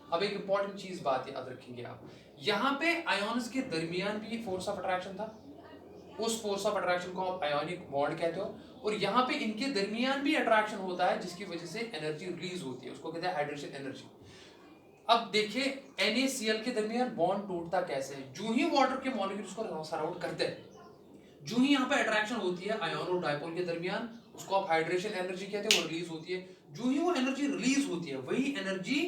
Speaker 1: अब एक important चीज़ बात याद रखेंगे आप, यहाँ पे ions के दरमियान भी force of attraction था, उस फोर्स ऑफ अट्रैक्शन को आप आयोनिक बॉन्ड कहते हो, और यहाँ पे इनके दरमियान भी अट्रैक्शन होता है जिसकी वजह से एनर्जी रिलीज होती है, उसको कहते हैं हाइड्रेशन एनर्जी। अब देखिए NaCl के दरमियान बॉन्ड टूटता कैसे है, जो ही वाटर के मॉलिक्यूल्स को सराउंड करते हैं, जो ही यहाँ पे अट्रैक्शन होती है आयन और डाइपोल के दरमियान, उसको आप हाइड्रेशन एनर्जी कहते हैं, वो रिलीज होती है। जो ही वो एनर्जी रिलीज होती है वही एनर्जी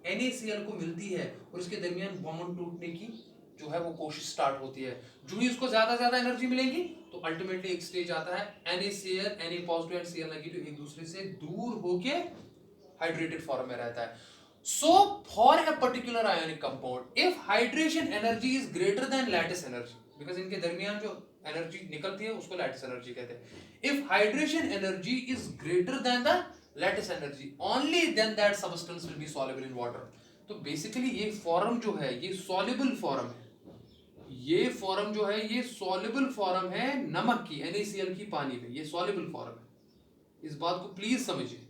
Speaker 1: NaCl को मिलती है और इसके दरमियान बॉन्ड टूटने की जो है वो कोशिश स्टार्ट होती है। जो ही उसको ज्यादा एनर्जी मिलेगी तो अल्टीमेटली एक स्टेज आता है NaCl, Na positive and Cl negative एक दूसरे से दूर होके हाइड्रेटेड फॉर्म में रहता है। So for a particular ionic compound, if hydration energy is greater than lattice energy, because इनके दरमियान जो एनर्जी निकलती है उसको लैटिस एनर्जी कहते हैं। If hydration energy is greater than the lattice energy, only then that substance will be soluble in water. तो बेसिकली ये फॉर्म जो है ये सॉल्युबल फॉर्म है, ये फॉर्म जो है ये सॉल्युबल फॉर्म है नमक की, NaCl की पानी में, ये सॉल्युबल फॉर्म है, इस बात को प्लीज समझिए।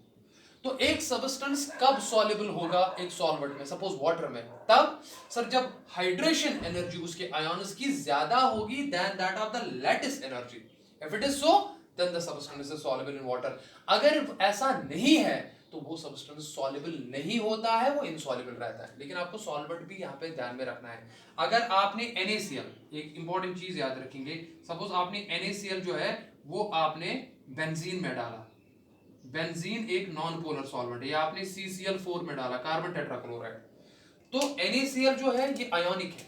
Speaker 1: तो एक सबस्टेंस कब सॉल्युबल होगा एक सॉल्वेंट में, सपोज वाटर में, तब सर जब हाइड्रेशन एनर्जी उसके आयंस की ज्यादा होगी then that of the lattice energy. If it is so then the substance is soluble in water. अगर ऐसा नहीं है तो वो सबस्टेंस सॉल्युबल नहीं होता है, वो इनसॉल्युबल रहता है। लेकिन आपको सॉल्वेंट भी यहाँ पे ध्यान में रखना है। अगर आपने NaCl, एक इंपॉर्टेंट चीज याद रखेंगे, सपोज आपने NaCl जो है वो आपने बेंजीन में डाला, बेंजीन एक नॉन पोलर सॉल्वेंट है, या आपने CCl4 में डाला, कार्बन टेट्राक्लोराइड, तो NaCl जो है ये आयोनिक है,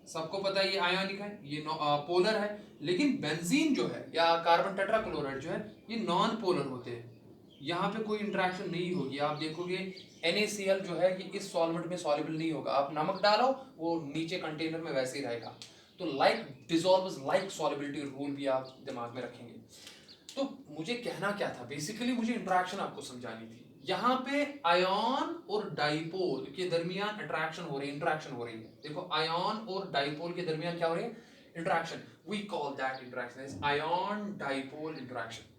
Speaker 1: सबको पता है ये आयोनिक है, ये पोलर है। लेकिन बेंजीन जो है या कार्बन टेट्राक्लोराइड जो है ये नॉन पोलर होते हैं, यहाँ पे कोई इंटरेक्शन नहीं होगी। आप देखोगे NaCl जो है ये इस सॉल्वेंट में सॉल्युबल नहीं होगा, आप नमक डालो वो नीचे कंटेनर में वैसे ही रहेगा। तो like dissolves like solubility rule भी आप दिमाग में रखेंगे। तो मुझे कहना क्या था, बेसिकली मुझे इंटरेक्शन आपको समझानी थी। यहाँ पे आयन और डाइपोल के दरमियान अट्रैक्शन हो रही है, इंटरेक्शन हो रही है। देखो आयन और डाइपोल के दरमियान क्या हो रही है, interaction. We call that interaction is ion dipole interaction.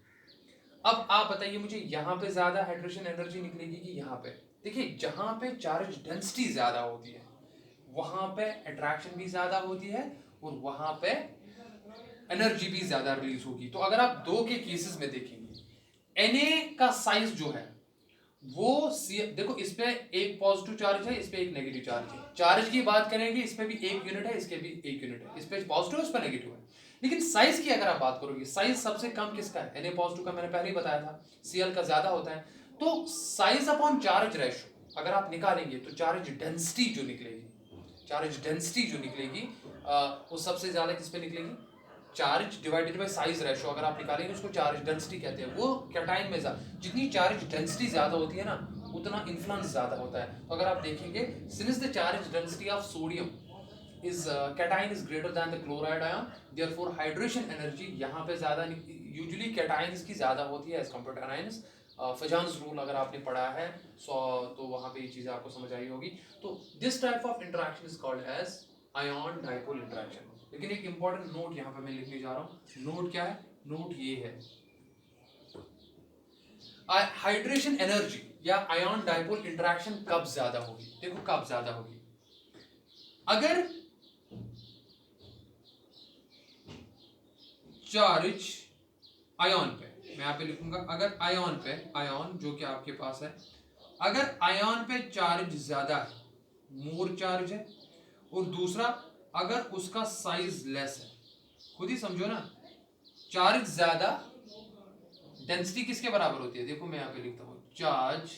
Speaker 1: अब आप बताइए मुझे, यहाँ पे ज्यादा हाइड्रेशन एनर्जी निकलेगी कि यहाँ पे? देखिए जहां पे चार्ज डेंसिटी ज्यादा होती है वहां पे अट्रैक्शन भी ज्यादा होती है और वहां पे एनर्जी भी ज्यादा रिलीज होगी। तो अगर आप दो के केसेस में देखेंगे, Na का साइज जो है वो देखो इस पे एक पॉजिटिव चार्ज है, इस पे एक नेगेटिव चार्ज है। चार्ज की बात करेंगे इस पे भी एक यूनिट है, इसके भी एक यूनिट है, इस पे पॉजिटिव इस पे नेगेटिव है। लेकिन साइज की अगर आप बात करोगे, साइज सबसे कम किसका है? Na पॉजिटिव का, मैंने पहले ही बताया था। Cl का ज्यादा होता है। तो साइज अपॉन चार्ज रेशो अगर आप निकालेंगे तो चार्ज डेंसिटी जो निकलेगी वो सबसे ज्यादा किस पे निकलेगी? Charge divided by size ratio अगर आप निकालेंगे उसको चार्ज डेंसिटी कहते हैं। वो कैटायन में जितनी चार्ज डेंसिटी ज्यादा होती है ना उतना इन्फ्लुएंस ज्यादा होता है। तो अगर आप देखेंगे since the charge density of sodium is cation is greater than the chloride ion, therefore hydration energy यहाँ पे ज्यादा, यूजुअली cations की ज्यादा होती है as compared to anions। फजान्स rule अगर आपने पढ़ा है तो वहाँ पे ये चीजें आपको समझ आई होगी। तो this type of interaction is called as ion dipole interaction. लेकिन एक इंपॉर्टेंट नोट यहाँ पे मैं लिखने जा रहा हूँ। नोट क्या है? नोट ये है, हाइड्रेशन एनर्जी या आयन डाइपोल इंटरेक्शन कब ज्यादा होगी। देखो कब ज्यादा होगी, अगर चार्ज आयन पे, मैं यहाँ पे लिखूंगा, अगर आयन पे, आयन जो कि आपके पास है
Speaker 2: अगर आयन पे चार्ज ज्यादा है, मोर चार्ज है, और दूसरा अगर उसका साइज लेस है, खुद ही समझो ना, चार्ज ज्यादा, डेंसिटी किसके बराबर होती है? देखो मैं यहां पे लिखता हूं, चार्ज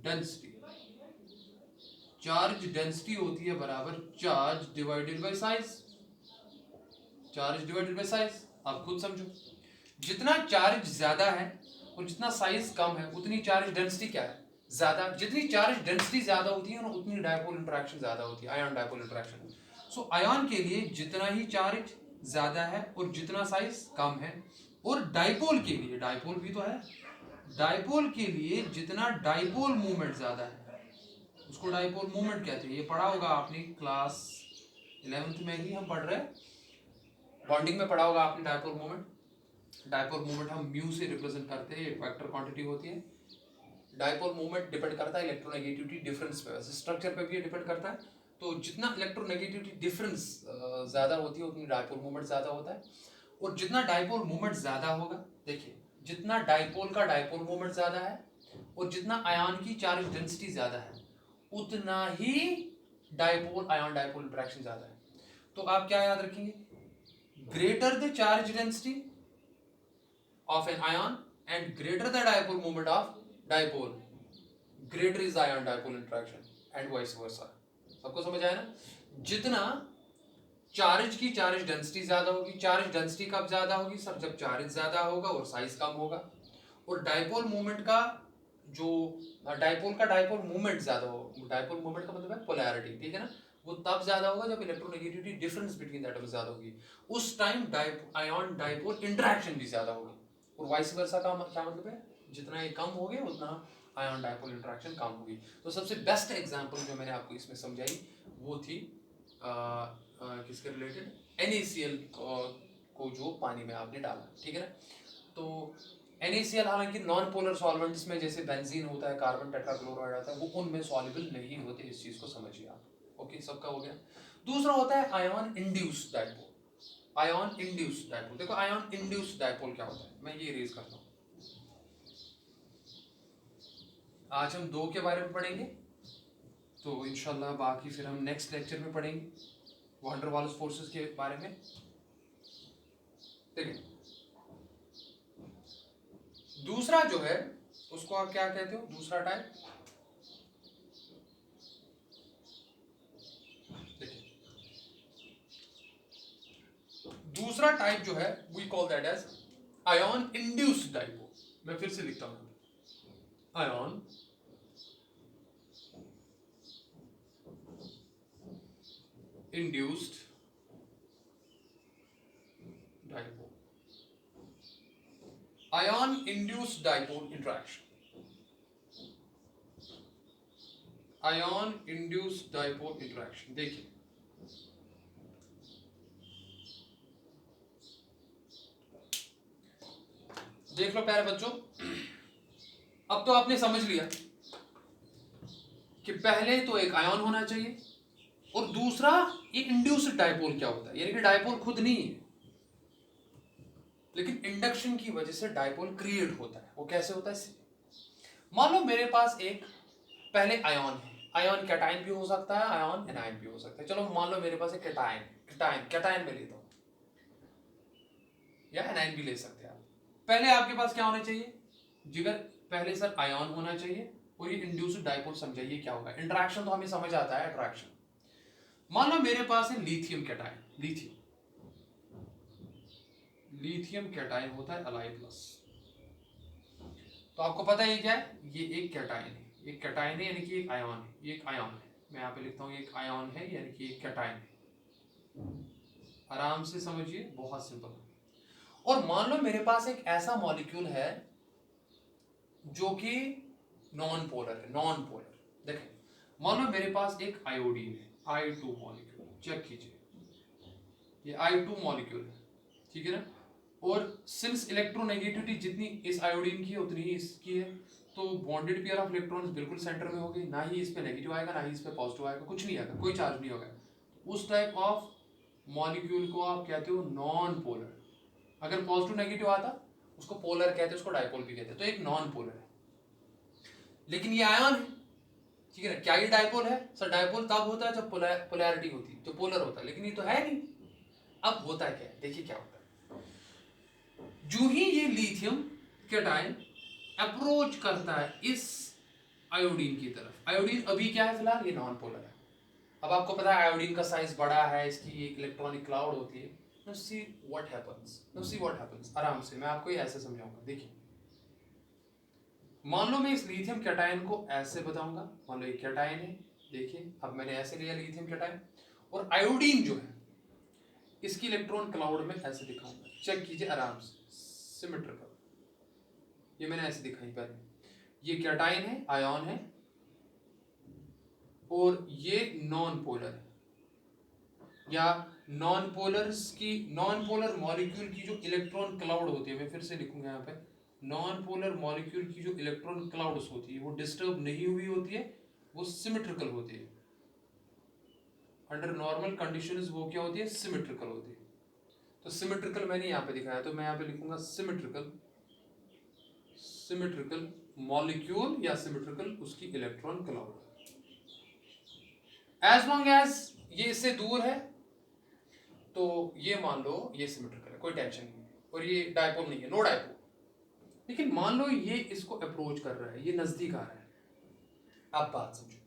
Speaker 2: डेंसिटी, चार्ज डेंसिटी होती है बराबर charge divided by size, charge divided by size. आप खुद समझो, जितना चार्ज ज्यादा है और जितना साइज कम है उतनी चार्ज डेंसिटी क्या है? ज्यादा। जितनी चार्ज डेंसिटी ज्यादा होती है ना उतनी डायपोल इंटरेक्शन ज्यादा होती है, आयन डायपोल इंटरेक्शन। सो आयन के लिए जितना ही चार्ज ज्यादा है और जितना साइज कम है, और डायपोल के लिए, डायपोल भी तो है, डायपोल के लिए जितना डायपोल मूवमेंट ज्यादा है उसको डायपोल मूवमेंट कहते हैं। ये पढ़ा होगा आपने क्लास 11th में ही हम पढ़ रहे हैं, बॉन्डिंग में पढ़ा होगा आपने डायपोल मूवमेंट। डायपोल मूवमेंट हम म्यू से रिप्रेजेंट करते हैं, एक वेक्टर क्वांटिटी होती है। डायपोल मूवमेंट डिपेंड करता है इलेक्ट्रोनेगेटिविटी डिफरेंस पे, वैसे स्ट्रक्चर पे भी डिपेंड करता है। तो जितना इलेक्ट्रोनेगेटिविटी डिफरेंस ज्यादा होती है उतनी डायपोल मूवमेंट ज्यादा होता है। और जितना डायपोल मूवमेंट ज्यादा होगा, देखिए जितना डायपोल का डायपोल मूवमेंट ज्यादा है और जितना आयन की चार्ज डेंसिटी ज्यादा है उतना ही डायपोल आयन डायपोल इंटरेक्शन ज्यादा है। तो आप क्या याद रखेंगे? Greater the charge density of an ion and greater the dipole moment of dipole, greater is ion dipole interaction and vice versa। सबको समझ आया ना? जितना चार्ज की चार्ज डेंसिटी ज्यादा होगी, चार्ज डेंसिटी कब ज्यादा होगी सर? जब चार्ज ज्यादा होगा और साइज कम होगा। और डायपोल मूवमेंट का जो डायपोल का डायपोल मूवमेंट ज्यादा हो, डायपोल मूवमेंट का मतलब है पोलैरिटी, ठीक है ना, वो तब ज्यादा होगा जब electronegativity difference between the atoms ज्यादा होगी, उस टाइम आयन डायपोल इंटरेक्शन भी ज्यादा होगी। और वाइस वर्सा का क्या मतलब है? जितना ये कम हो गए उतना आयन डायपोल इंटरेक्शन कम होगी। तो सबसे बेस्ट एग्जांपल जो मैंने आपको इसमें समझाई वो थी किसके रिलेटेड? NaCl को जो पानी में आपने डाला, ठीक है ना। तो NaCl हालांकि नॉन पोलर सॉल्वेंट्स में जैसे बेंजीन होता है, कार्बन टेट्राक्लोराइड आता है, वो उनमें सॉल्युबल नहीं होते, इस चीज को समझिए आप। ओके, सबका हो गया। दूसरा होता है ion induced dipole. Ion induced dipole, देखो आयन इंड्यूस्ड डायपोल क्या होता है, मैं ये रेज करता हूं। आज हम दो के बारे में पढ़ेंगे, तो इंशाल्लाह बाकी फिर हम नेक्स्ट लेक्चर में पढ़ेंगे वैन डर वाल्स फोर्सेस के बारे में। देखिए दूसरा जो है उसको आप क्या कहते हो? दूसरा टाइप, देखिए दूसरा टाइप जो है we call that as ion induced dipole. मैं फिर से लिखता हूं, ion induced dipole, ion induced dipole interaction, ion induced dipole interaction. देखिए देख लो प्यारे बच्चों, अब तो आपने समझ लिया कि पहले तो एक आयन होना चाहिए और दूसरा एक इंड्यूस्ड डायपोल क्या होता है, यानी कि डायपोल खुद नहीं है लेकिन इंडक्शन की वजह से डायपोल क्रिएट होता है। वो कैसे होता है? मान लो मेरे पास एक पहले आयन है, आयन कैटायन भी हो सकता है, आयन एनायन भी हो सकता है। चलो मान लो मेरे पास एक कैटायन, कैटायन में लेता हूं, या एनायन भी ले सकते हैं आप। पहले आपके पास क्या होना चाहिए जिगर? पहले सर आयन होना चाहिए और ये इंड्यूस्ड डायपोल। समझाइए क्या होगा? इंटरेक्शन तो हमें समझ आता है, अट्रैक्शन। मान लो मेरे पास है लिथियम कैटायन, लिथियम कैटायन होता है Li+। तो आपको पता है ये क्या है? ये एक कैटायन है, एक कैटायन है यानी कि एक आयन है, ये एक आयन है। मैं यहाँ पे लिखता हूँ एक आयन है यानी कि एक कैटायन है। आराम से समझिए, बहुत सिंपल। और मान लो मेरे पास एक ऐसा मॉलिक्यूल है जो कि नॉन पोलर है, नॉन पोलर। देखें मान लो मेरे पास एक आयोडीन है, I2 मॉलिक्यूल, चेक कीजिए ये I2 मॉलिक्यूल है, ठीक है ना। और सिंस इलेक्ट्रोनेगेटिविटी जितनी इस आयोडीन की है उतनी ही इसकी है, तो बॉन्डेड पेयर ऑफ इलेक्ट्रॉन्स बिल्कुल सेंटर में होगी, ना ही इस पे नेगेटिव आएगा ना ही इस पे पॉजिटिव आएगा, कुछ नहीं आएगा, कोई चार्ज नहीं होगा। उस टाइप ऑफ मॉलिक्यूल को आप कहते हो नॉन पोलर। अगर पॉजिटिव नेगेटिव आता उसको पोलर कहते हैं, उसको डायपोल भी कहते हैं। तो एक नॉन पोलर है। लेकिन ये आयन है, ठीक है ना। क्या ये डायपोल है सर? डायपोल तब होता है जब पोलैरिटी होती है, जो पोलर होता है, लेकिन ये तो है नहीं। अब होता है क्या है, देखिए क्या होता है। जो ही ये लिथियम कैटायन अप्रोच करता है इस आयोडीन की तरफ, आयोडीन अभी क्या है फिलहाल, ये नॉन पोलर है। अब आपको पता है आयोडीन का साइज बड़ा है, इसकी एक इलेक्ट्रॉनिक क्लाउड होती है। Now see what happens. Now see what happens. आराम से मैं आपको ये ऐसे समझाऊंगा। देखिए, मान लो मैं इस लिथियम कैटायन को ऐसे बताऊंगा, मान लो ये कैटायन है, देखिए अब मैंने ऐसे लिया लिथियम कैटायन, और आयोडीन जो है इसकी इलेक्ट्रॉन क्लाउड में ऐसे दिखाऊंगा। चेक कीजिए आराम से, सिमेट्रिकल। ये मैंने ऐसे दिखाई पहले, ये कैटायन है, आयन है, और ये नॉन पोलर है, या नॉन पोलर मॉलिक्यूल की जो इलेक्ट्रॉन क्लाउड होती है, मैं फिर से लिखूंगा यहाँ पे, नॉन पोलर मॉलिक्यूल की जो इलेक्ट्रॉन क्लाउड्स होती है वो डिस्टर्ब नहीं हुई होती है, वो सिमेट्रिकल होती है। अंडर नॉर्मल कंडीशंस वो क्या होती है, सिमेट्रिकल होती है। तो सिमेट्रिकल मैंने यहाँ पे दिखाया, तो मैं यहाँ पे लिखूंगा सिमेट्रिकल मॉलिक्यूल या सिमेट्रिकल उसकी electron cloud. As long as ये इससे दूर है तो ये मान लो ये सिमेट्रिकल है, कोई टेंशन नहीं है, और ये डायपोल नहीं है, नो डायपोल। लेकिन मान लो ये इसको अप्रोच कर रहा है, ये नजदीक आ रहा है। अब बात समझो,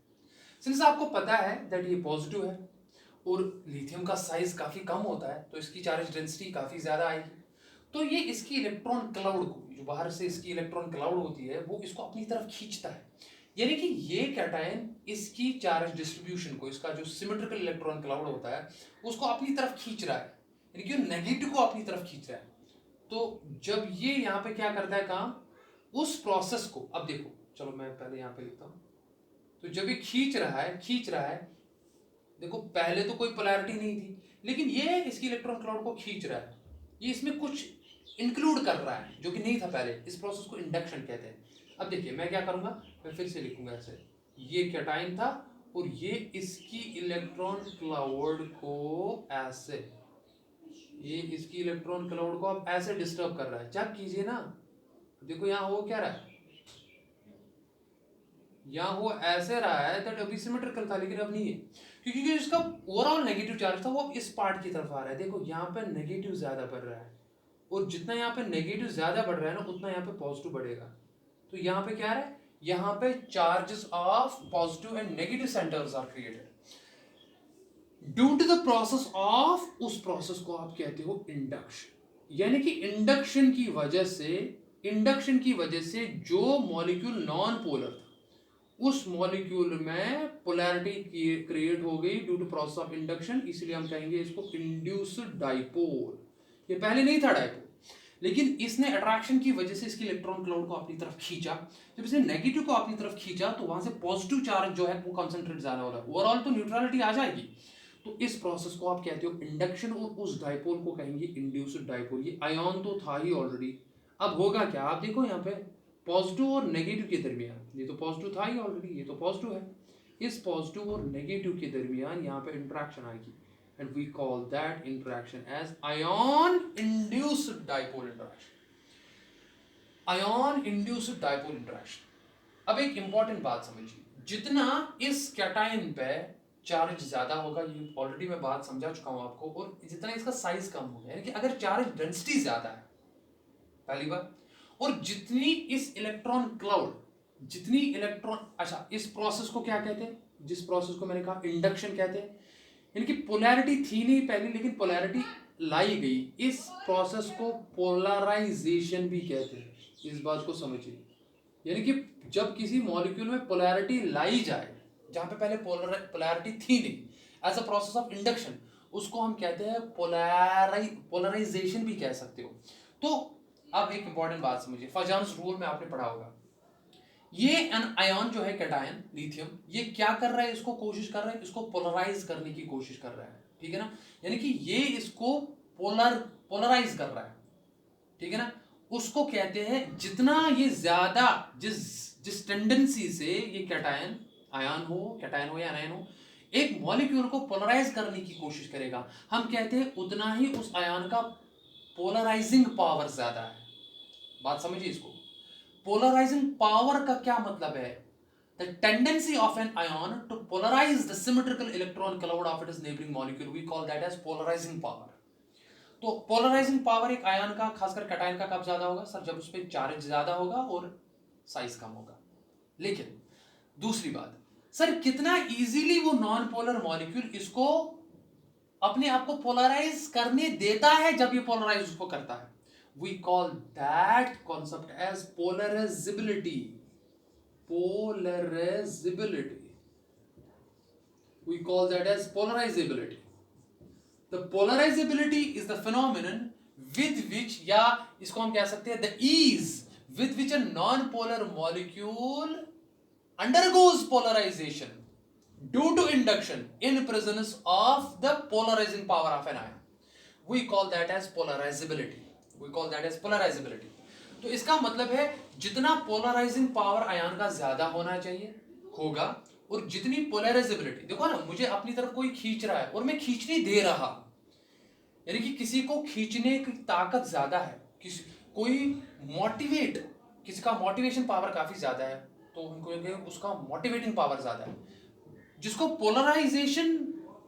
Speaker 2: सिंस आपको पता है दैट ये पॉजिटिव है और लिथियम का साइज काफी कम होता है, तो इसकी चार्ज डेंसिटी काफी ज्यादा आएगी, तो ये इसकी इलेक्ट्रॉन क्लाउड को, जो बाहर से इसकी इलेक्ट्रॉन क्लाउड होती है, वो इसको अपनी तरफ खींचता है। यानी कि ये कैटायन इसकी चार्ज डिस्ट्रीब्यूशन को, इसका जो सिमेट्रिकल इलेक्ट्रॉन क्लाउड होता है, उसको अपनी तरफ खींच रहा है, यानी कि नेगेटिव को अपनी तरफ खींच रहा है। तो जब ये यहाँ पे क्या करता है काम, उस प्रोसेस को, अब देखो, चलो मैं पहले यहाँ पे लिखता हूँ। तो जब ये खींच रहा है, देखो पहले तो कोई पोलैरिटी नहीं थी, लेकिन ये इसकी इलेक्ट्रॉन क्लाउड को खींच रहा है, ये इसमें कुछ इंक्लूड कर रहा है जो कि नहीं था पहले। इस प्रोसेस को इंडक्शन कहते हैं। अब देखिए मैं क्या करूंगा, मैं फिर से लिखूंगा ऐसे, ये कैटायन था और ये इसकी इलेक्ट्रॉन क्लाउड को ऐसे, ये इसकी इलेक्ट्रॉन क्लाउड को अब ऐसे डिस्टर्ब कर रहा है। चेक कीजिए ना, देखो यहाँ हो क्या रहा है, यहाँ वो ऐसे रहा है दैट अभी सिमेट्रिकल था, लेकिन अब नहीं है, क्योंकि जो इसका ओवरऑल नेगेटिव चार्ज था वो अब इस पार्ट की तरफ आ रहा है। देखो यहाँ पे नेगेटिव ज्यादा बढ़ रहा है, और जितना यहाँ पे नेगेटिव ज्यादा बढ़ रहा है ना, उतना यहाँ पे पॉजिटिव बढ़ेगा। तो यहाँ पे क्या है, यहाँ पे charges of positive and negative centres are created due to the process of, उस प्रोसेस को आप कहते हो इंडक्शन। यानी कि इंडक्शन की वजह से जो मॉलिक्यूल नॉन पोलर था, उस मॉलिक्यूल में पोलैरिटी क्रिएट हो गई due to process of induction, इसलिए हम कहेंगे इसको इंड्यूस्ड डाइपोल। ये पहले नहीं था डाइपोल, लेकिन इसने अट्रैक्शन की वजह से इसकी इलेक्ट्रॉन क्लाउड को अपनी तरफ खींचा। जब इसने नेगेटिव को अपनी तरफ खींचा तो वहां से पॉजिटिव चार्ज जो है वो कंसंट्रेट ज्यादा हो रहा है, ओवरऑल तो न्यूट्रलिटी आ जाएगी। तो इस प्रोसेस को आप कहते हो इंडक्शन, और उस डाइपोल को कहेंगे इंड्यूस्ड डाइपोल। ये आयन तो था ही ऑलरेडी, अब होगा क्या, आप देखो यहाँ पे पॉजिटिव और नेगेटिव के दरमियान, ये तो पॉजिटिव था ही ऑलरेडी, ये तो पॉजिटिव है, इस पॉजिटिव और नेगेटिव के दरमियान यहाँ पे इंटरेक्शन आएगी, and we call that interaction as ion induced dipole interaction. Ion induced dipole interaction. अब एक इंपॉर्टेंट बात समझिए, जितना इस कैटायन पे चार्ज ज्यादा होगा, ये ऑलरेडी मैं बात समझा चुका हूं आपको, और जितना इसका साइज कम होगा, यानी कि अगर चार्ज डेंसिटी ज्यादा है पहली बार, और जितनी इस इलेक्ट्रॉन क्लाउड, जितनी इलेक्ट्रॉन, अच्छा इस प्रोसेस को क्या कहते हैं, जिस प्रोसेस को मैंने कहा इंडक्शन कहते हैं, यानी कि पोलैरिटी थी नहीं पहले, लेकिन पोलैरिटी लाई गई, इस प्रोसेस को पोलराइजेशन भी कहते हैं। इस बात को समझिए, यानी कि जब किसी मॉलिक्यूल में पोलैरिटी लाई जाए जहां पे पहले पोलैरिटी थी नहीं, as a process of induction, उसको हम कहते हैं पोलराइजेशन भी कह सकते हो। तो अब एक इंपॉर्टेंट बात समझिए, फजान्स रूल में आपने पढ़ा होगा, ये एन आयन जो है कैटायन लिथियम, ये क्या कर रहा है, इसको कोशिश कर रहा है, इसको पोलराइज करने की कोशिश कर रहा है, ठीक है ना, यानी कि ये इसको पोलराइज कर रहा है, ठीक है ना। उसको कहते हैं, जितना ये ज्यादा जिस टेंडेंसी से ये कैटायन हो या आयन हो, एक मॉलिक्यूल को पोलराइज करने की कोशिश करेगा, हम कहते हैं उतना ही उस आयन का पोलराइजिंग पावर ज्यादा है। बात समझिए इसको, पोलराइजिंग पावर का क्या मतलब है, the tendency of an ion to polarize the symmetrical electron cloud of its neighboring molecule, we call that as polarizing power. तो पोलराइजिंग पावर एक आयन का, खासकर कैटायन का, कब ज्यादा होगा सर? जब उस पर चार्ज ज्यादा होगा और साइज कम होगा। लेकिन दूसरी बात, सर कितना इजीली वो नॉन पोलर मॉलिक्यूल इसको अपने आप को पोलराइज करने देता है जब ये पोलराइज उसको करता है। We call that concept as polarizability. Polarizability. We call that as polarizability. The polarizability is the phenomenon with which, या इसको हम कह सकते हैं the ease with which a non-polar molecule undergoes polarization due to induction in presence of the polarizing power of an ion. We call that as polarizability. We call that as polarizability. तो इसका मतलब है जितना पोलराइजिंग पावर आयन का ज्यादा होना चाहिए होगा, और जितनी पोलराइजेबिलिटी, देखो ना, मुझे अपनी तरफ कोई खींच रहा है और मैं खींचने दे रहा, यानी कि किसी को खींचने की ताकत ज्यादा है, कोई मोटिवेट, किसी का मोटिवेशन पावर काफी ज्यादा है तो उनको कहेंगे उसका मोटिवेटिंग पावर ज्यादा है। जिसको पोलराइजेशन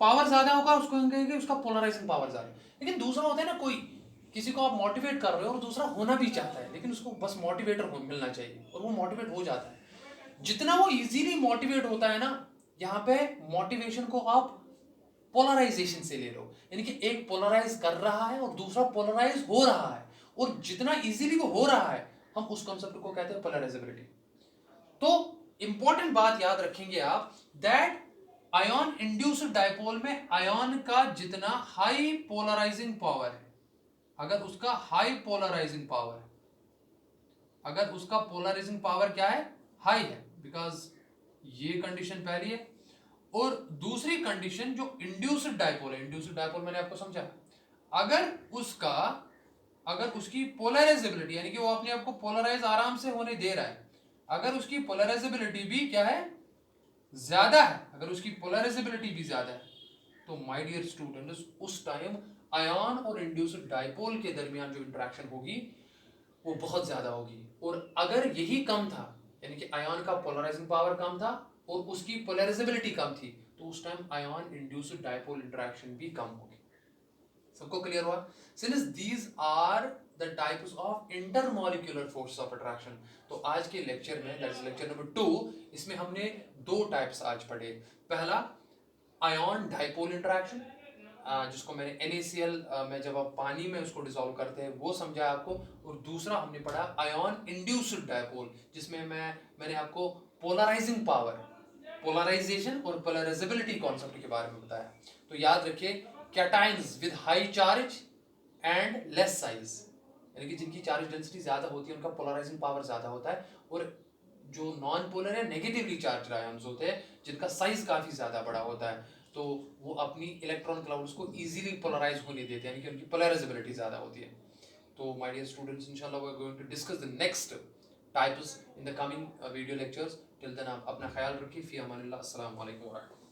Speaker 2: पावर ज्यादा होगा उसको कहेंगे उसका पोलराइजिंग पावर ज्यादा है। लेकिन दूसरा होता है ना, कोई किसी को आप मोटिवेट कर रहे हो और दूसरा होना भी चाहता है, लेकिन उसको बस मोटिवेटर मिलना चाहिए और वो मोटिवेट हो जाता है। जितना वो इजीली मोटिवेट होता है ना, यहाँ पे मोटिवेशन को आप पोलराइजेशन से ले लो, यानी कि एक पोलराइज कर रहा है और दूसरा पोलराइज हो रहा है, और जितना इजीली वो हो रहा है हम उस कॉन्सेप्ट को कहते हैं पोलराइजेबिलिटी। तो इंपॉर्टेंट बात याद रखेंगे आप, दैट आयन इंड्यूस्ड डायपोल में आयन का जितना हाई पोलराइजिंग पावर है, अगर उसका हाई पोलराइजिंग पावर, अगर उसका पोलराइजिंग पावर क्या है, हाई है, बिकॉज ये कंडीशन पहली है, और दूसरी कंडीशन जो इंड्यूस्ड डायपोल है, इंड्यूस्ड डायपोल मैंने आपको समझा, अगर उसकी पोलराइजेबिलिटी, यानी कि वो अपने आप को पोलराइज आराम से होने दे रहा है, अगर उसकी पोलराइजेबिलिटी भी क्या है, ज्यादा है, अगर उसकी पोलराइजेबिलिटी भी ज्यादा है, तो माय डियर स्टूडेंट्स उस टाइम आयन और इंड्यूस्ड डायपोल के दरमियान जो इंटरेक्शन होगी वो बहुत ज्यादा होगी। और अगर यही कम था, यानी कि आयन का पोलराइजिंग पावर कम था और उसकी पोलराइजेबिलिटी कम थी, तो उस time ion induced dipole interaction भी कम होगी। सबको क्लियर हुआ? Since these are the types of intermolecular force of attraction. तो आज के लेक्चर में, दैट इज लेक्चर नंबर 2, इसमें हमने दो टाइप्स आज पढ़े। पहला आयन डायपोल इंटरेक्शन, जिसको मैंने NaCl में जब आप पानी में उसको डिसॉल्व करते हैं वो समझा आपको, और दूसरा हमने पढ़ा आयन इंड्यूस्ड डायपोल, जिसमें मैंने आपको पोलराइजिंग पावर, पोलराइजेशन और पोलराइजेबिलिटी कॉन्सेप्ट के बारे में बताया। तो याद रखिए, cations with high charge and less size, यानी कि जिनकी चार्ज डेंसिटी ज्यादा होती है उनका पोलराइजिंग पावर ज्यादा होता है, और जो नॉन पोलर है नेगेटिवली चार्ज आयंस होते हैं जिनका साइज काफी ज्यादा बड़ा होता है, तो वो अपनी इलेक्ट्रॉन क्लाउड्स को इजीली पोलराइज होने देते हैं, यानी कि उनकी पोलराइजेबिलिटी ज्यादा होती है। तो माय डियर स्टूडेंट्स, इंशाल्लाह we are going to discuss the next types in the coming video lectures. Till then आप अपना ख्याल रखिए। फी अमानिल्लाह। अस्सलाम वालेकुम व रहमतुल्लाह।